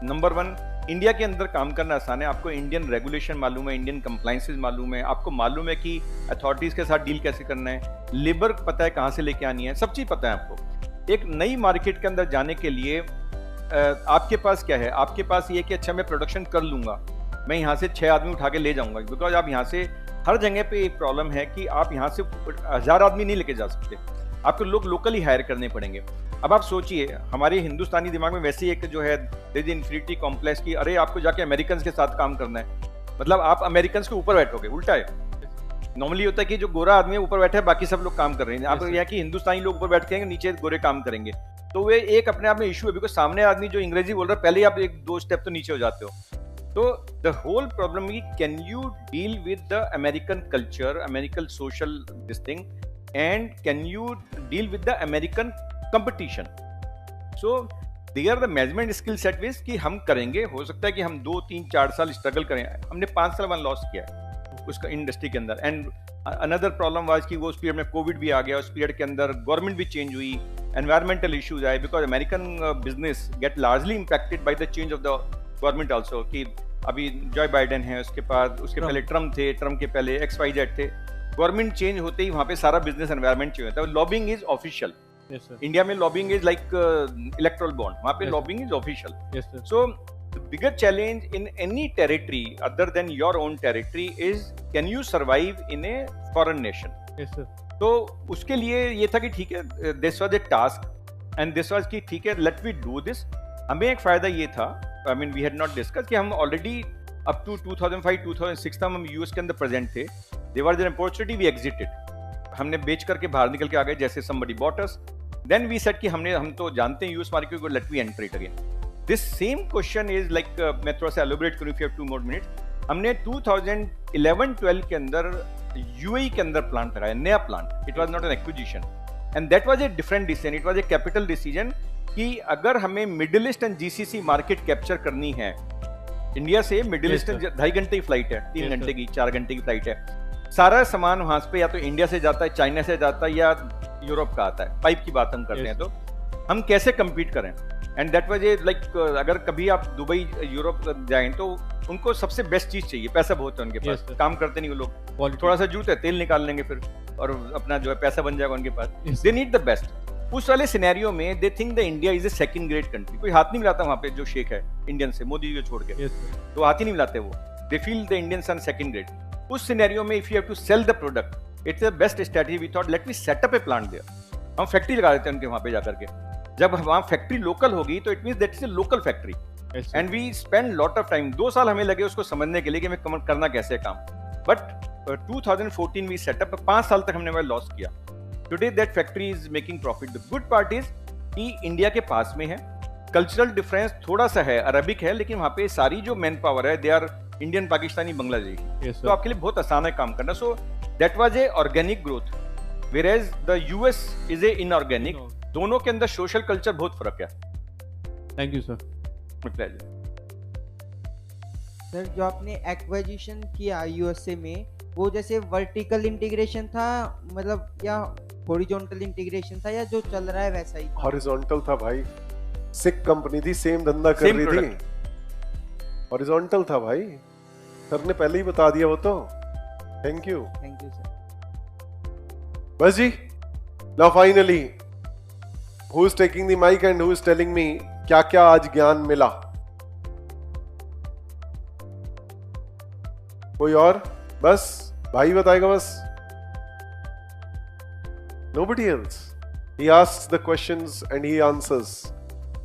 नंबर 1, इंडिया के अंदर काम करना आसान है, आपको इंडियन रेगुलेशन मालूम है, इंडियन कंप्लाइंसेस मालूम है, आपको मालूम है कि अथॉरिटीज के साथ डील कैसे करना है, लेबर पता है कहाँ से लेके आनी है, सब चीज़ पता है आपको। एक नई मार्केट के अंदर जाने के लिए आपके पास क्या है? आपके पास ये कि अच्छा मैं प्रोडक्शन कर लूँगा, मैं यहाँ से 6 आदमी उठा के ले जाऊँगा, बिकॉज आप यहाँ से हर जगह पे एक प्रॉब्लम है कि आप यहाँ से 1000 आदमी नहीं लेके जा सकते, आपको लोग लोकली हायर करने पड़ेंगे। अब आप सोचिए, हमारे हिंदुस्तानी दिमाग में वैसे ही एक जो है इन्फिनिटी कॉम्प्लेक्स की, अरे आपको जाके अमेरिकन के साथ काम करना है, मतलब आप अमेरिकन के ऊपर बैठोगे, उल्टा है। नॉर्मली होता है कि जो गोरा आदमी है ऊपर बैठा है, बाकी सब लोग काम कर रहे हैं। आप यहाँ की हिंदुस्तानी लोग ऊपर बैठ के नीचे गोरे काम करेंगे, तो वे एक अपने आप में इशू है, बिकॉज सामने आदमी जो अंग्रेजी बोल रहा है पहले आप 1-2 स्टेप तो नीचे हो जाते हो। तो the whole problem is can you deal with the American culture, American social this thing, and can you deal with the American competition. So they are the management skill set which कि हम करेंगे। हो सकता है कि हम 2-3-4 साल struggle करें। हमने 5 साल वन लॉस किया है उसका इंडस्ट्री के अंदर। एंड अनदर प्रॉब्लम वाज कि वो उस पीरियड में कोविड भी आ गया, उस पीरियड के अंदर गवर्नमेंट भी चेंज हुई, एनवायरमेंटल इश्यूज आए, because American business get largely impacted by the change of the government also. कि अभी जॉय बाइडेन है, उसके बाद उसके पहले ट्रम्प थे, ट्रम्प के पहले XYZ थे। गवर्नमेंट चेंज होते ही वहाँ पे सारा बिजनेस एनवायरमेंट चेंज होता है। Lobbying is official. इंडिया में lobbying is like erectile bond, वहाँ पे lobbying is official. So the bigger challenge in any territory other than your own territory is can you survive in a foreign nation? Yes sir. तो उसके लिए ये था कि ठीक है, this was a task and this was कि ठीक है, let we do this। हमें एक फायदा ये था, I mean we had not discussed कि हम already up to 2005-2006 तक हम यूएस के अंदर प्रेजेंट थे। There was an opportunity, we exited। हमने बेच करके बाहर निकल के आ गए, जैसे somebody bought us, then we said कि हम तो जानते हैं यूएस मार्केट को, let we enter it again। This same question is like मैं थोड़ा सा elaborate करूँ if you have 2 more minutes। हमने 2011-12 के अंदर UAE के अंदर प्लांट लगाया, नया plant. It was not an acquisition and that was a different decision, it was a capital decision कि अगर हमें middle east and GCC market capture करनी है, इंडिया से मिडिल ईस्ट 2.5 घंटे की फ्लाइट है, 3 घंटे की, 4 घंटे की फ्लाइट है। सारा सामान वहां पे या तो इंडिया से जाता है, चाइना से जाता है, या यूरोप का आता है। पाइप की बात हम करते हैं, तो हम कैसे कम्पीट करें। एंड दैट वाज लाइक अगर कभी आप दुबई यूरोप जाएं तो उनको सबसे बेस्ट चीज चाहिए, पैसा बहुत है उनके पास, काम करते नहीं वो लोग, थोड़ा सा जूत है, तेल निकाल लेंगे फिर और अपना जो है पैसा बन जाएगा उनके पास। They need the best. उस वाले सिनेरियो में they think the India is a second grade country. कोई हाथ नहीं मिलाता वहाँ पे जो शेख है इंडियन से, मोदी को छोड़ के, तो हाथ ही नहीं मिलाते वो। They feel the Indians are second grade. उस सिनेरियो में if you have to sell the product, it's the best strategy. We thought let me set up a plant there. हम फैक्ट्री लगा देते हैं उनके वहाँ पे जाकर के। जब वहाँ फैक्ट्री लोकल होगी तो it means that is a local factory. And we spend lot of time, 2 साल हमें लगे उसको समझने के लिए कि मैं करना कैसे काम। बट 2014 वी सेटअप, 5 साल तक हमने वह लॉस किया। Today that factory is making profit. The good part is कि इंडिया के पास में है, कल्चरल डिफरेंस थोड़ा सा है, अरबिक है, लेकिन वहाँ पे सारी जो मैन पावर है they are Indian, Pakistani, Bangladeshi. तो आपके लिए बहुत आसान है काम करना। So that was a organic growth, whereas the US is a inorganic। दोनों के अंदर सोशल कल्चर बहुत फर्क है। Thank you sir. सर जो आपने एक्विजिशन किया यूएसए में, वो जैसे वर्टिकल इंटीग्रेशन था मतलब, या हॉरिजॉन्टल इंटीग्रेशन था, या जो चल रहा है वैसा ही? हॉरिजॉन्टल था भाई, सिक कंपनी थी, सेम धंधा कर रही थी, हॉरिजॉन्टल था भाई। सर ने पहले ही बता दिया वो तो। Thank you sir. बस जी, now finally who is taking the mic and who is telling me क्या क्या आज ज्ञान मिला? कोई और? बस भाई बताएगा बस। Nobody else. He asks the questions and he answers.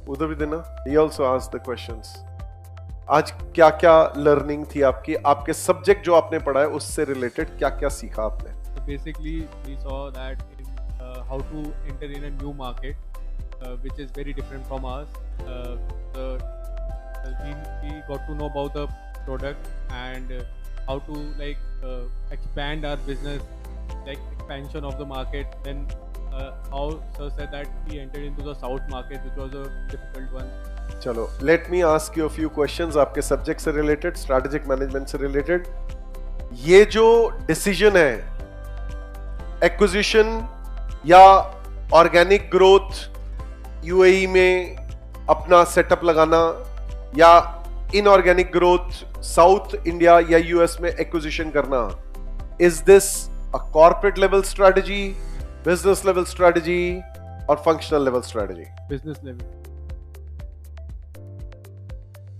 उधर भी देना, he also asks the questions. आज क्या क्या लर्निंग थी आपकी, आपके सब्जेक्ट जो आपने पढ़ा है उससे रिलेटेड क्या क्या सीखा आपने? Basically we saw that in, how to enter in a new market which is very different from ours. We got to know about the product and how to expand our business, like expansion of the market. Then how sir said that we entered into the south market, which was a difficult one. चलो, let me ask you a few questions आपके subject से related, strategic management से related. ये जो decision है, acquisition या organic growth, UAE में अपना सेटअप लगाना, या इनऑर्गेनिक ग्रोथ साउथ इंडिया या यूएस में एक्विजिशन करना, is this a corporate level strategy, business level strategy और functional level strategy? Business level.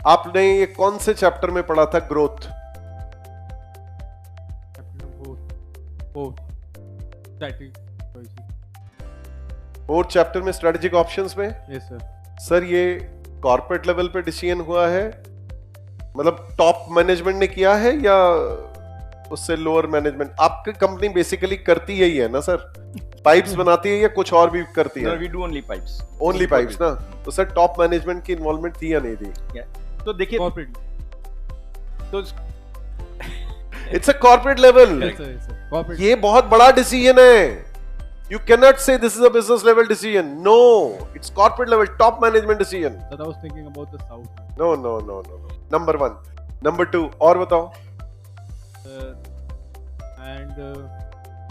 आपने ये कौन से चैप्टर में पढ़ा था ग्रोथ? फोर्थ चैप्टर में स्ट्रेटेजिक ऑप्शंस में? Yes sir. सर ये कॉर्पोरेट लेवल पे डिसीजन हुआ है, मतलब टॉप मैनेजमेंट ने किया है, या उससे लोअर मैनेजमेंट। आपकी कंपनी बेसिकली करती यही है ना सर, पाइप्स बनाती है या कुछ और भी करती है? No, we do only pipes. Only pipes ना, तो सर टॉप मैनेजमेंट की इन्वॉल्वमेंट थी या नहीं थी? Yeah. तो देखिए, Corporate. तो it's a corporate level, Yes, sir, yes, sir. Corporate. ये बहुत बड़ा डिसीजन है। You cannot say this is a business level decision. No, it's corporate level, top management decision. That I was thinking about the south. No, no, no, no, no. Number 1, number 2, और बताओ। And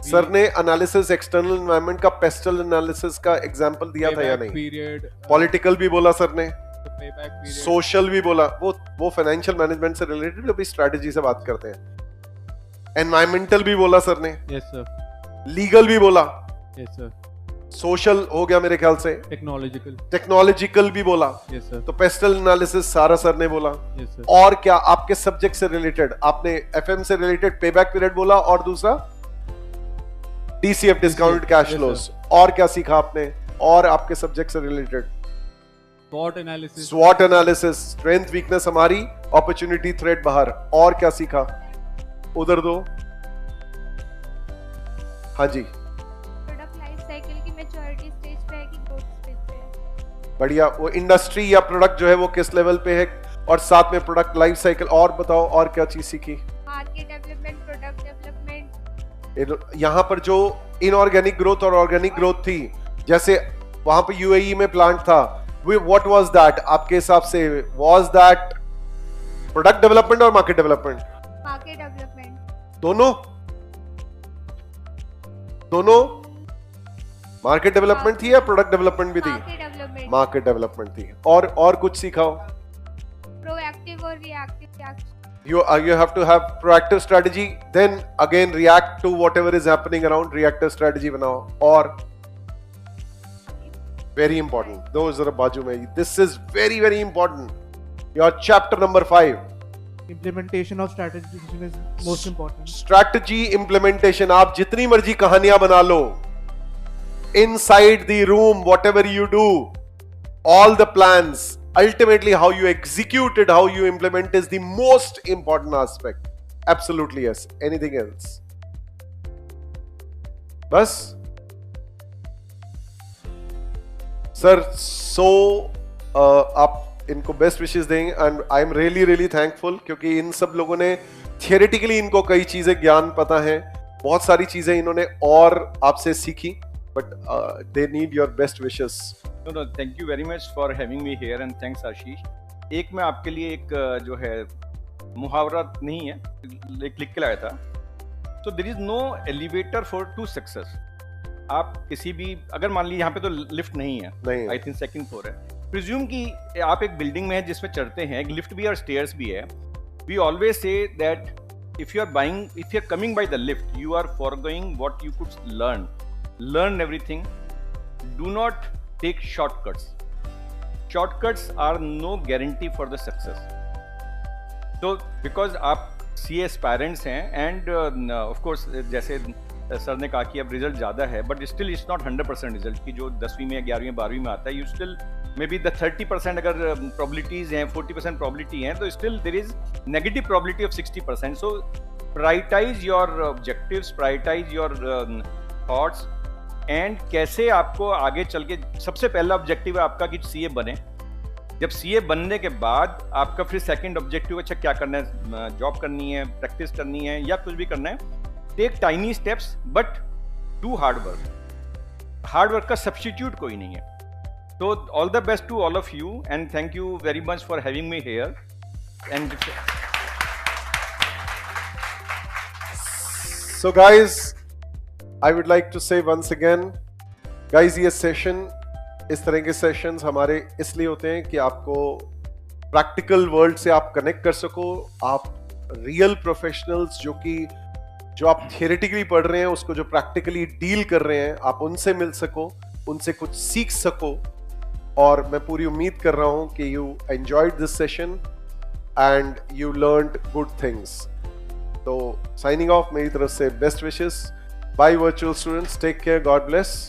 sir ने analysis external environment का, pastel analysis का example दिया था या नहीं? Period. Political भी बोला सर ने, The payback period. सोशल भी बोला। वो फाइनेंशियल मैनेजमेंट से रिलेटेड अभी स्ट्रेटजी से बात करते हैं। एनवायरमेंटल भी बोला सर ने, Yes, sir. लीगल भी बोला, Yes, sir. सोशल हो गया मेरे ख्याल से, Technological. टेक्नोलॉजिकल भी बोला, Yes, sir. तो पेस्टल एनालिसिस सारा सर ने बोला। Yes, sir. और क्या आपके सब्जेक्ट से रिलेटेड? आपने एफएम से रिलेटेड पेबैक पीरियड बोला, और दूसरा DCF, discounted cash Yes, flows. sir. और क्या सीखा आपने? और आपके सब्जेक्ट से रिलेटेड SWOT analysis. स्वॉट एनालिसिस, स्ट्रेंथ वीकनेस हमारी, अपॉर्चुनिटी थ्रेट बाहर। और क्या सीखा? उधर दो। हाँ जी, प्रोडक्ट लाइफ साइकिल की मैच्योरिटी स्टेज पे है कि ग्रोथ स्टेज पे है? बढ़िया। वो इंडस्ट्री या प्रोडक्ट जो है वो किस लेवल पे है, और साथ में प्रोडक्ट लाइफ साइकिल। और बताओ, और क्या चीज सीखी? Market development, product development. यहाँ पर जो इनऑर्गेनिक ग्रोथ और ऑर्गेनिक ग्रोथ थी, जैसे वहां पे यूएई में प्लांट था, व्हाट वाज दैट आपके हिसाब से? वाज दैट प्रोडक्ट डेवलपमेंट और मार्केट डेवलपमेंट? Market development. दोनों दोनों मार्केट डेवलपमेंट थी या प्रोडक्ट डेवलपमेंट भी थी? Market development. मार्केट डेवलपमेंट थी। और कुछ सिखाओ। प्रोएक्टिव और reactive action. You have to have proactive strategy, then again react to whatever is happening around, reactive strategy बनाओ। और very important, those are बाजू में, this is very very important, your chapter number 5, Implementation of strategy decision is most important. strategy implementation। आप जितनी मर्जी कहानियां बना लो, inside the room whatever you do, all the plans, ultimately how you execute it, how you implement is the most important aspect. Absolutely yes. Anything else? बस sir, आप इनको best wishes देंगे, and I am really really thankful, क्योंकि इन सब लोगों ने theoretically इनको कई चीजें ज्ञान पता है, बहुत सारी चीजें इन्होंने और आपसे सीखी, but they need your best wishes. No, thank you very much for having me here and thanks आशीष। एक मैं आपके लिए एक जो है मुहावरा नहीं है, एक लिख के लाया था। So there is no elevator for to success। आप किसी भी, अगर मान लीजिए यहाँ पे तो लिफ्ट नहीं है, नहीं। आई थिंक सेकंड फ्लोर है, प्रिज्यूम कि आप एक बिल्डिंग में है जिसमें चढ़ते हैं, एक लिफ्ट भी और स्टेयर्स भी है। We always say that if you are coming by the lift, you are forgoing what you could learn everything. Do not take shortcuts are no guarantee for the success। so because आप CA aspirants हैं, and of course जैसे sir ने कहा कि अब result ज़्यादा है, but still it's not 100% result की जो 10वीं में 11वीं 12वीं में आता है। You still may be the 30% अगर प्रोबेबिलिटीज हैं, 40% प्रोबेबिलिटी हैं, तो still there is negative probability of 60%। So prioritize your objectives, prioritize your thoughts, and कैसे आपको आगे चल के, सबसे पहला ऑब्जेक्टिव है आपका कि सीए बने। जब सीए बनने के बाद आपका फिर सेकंड ऑब्जेक्टिव, अच्छा क्या करना है, जॉब करनी है, प्रैक्टिस करनी है, या कुछ भी करना है। Take tiny steps but do hard work. Hard work का सब्स्टिट्यूट कोई नहीं है। तो all the best to all of you and thank you very much for having me here. And so guys, I would like to say once again, guys, ये session, इस तरह के sessions हमारे इसलिए होते हैं कि आपको प्रैक्टिकल वर्ल्ड से आप कनेक्ट कर सको। आप रियल प्रोफेशनल्स जो आप थियोरेटिकली पढ़ रहे हैं, उसको जो प्रैक्टिकली डील कर रहे हैं, आप उनसे मिल सको, उनसे कुछ सीख सको। और मैं पूरी उम्मीद कर रहा हूं कि you enjoyed this session and you learned good things. तो साइनिंग ऑफ, मेरी तरफ से best wishes. Bye virtual students, take care, God bless.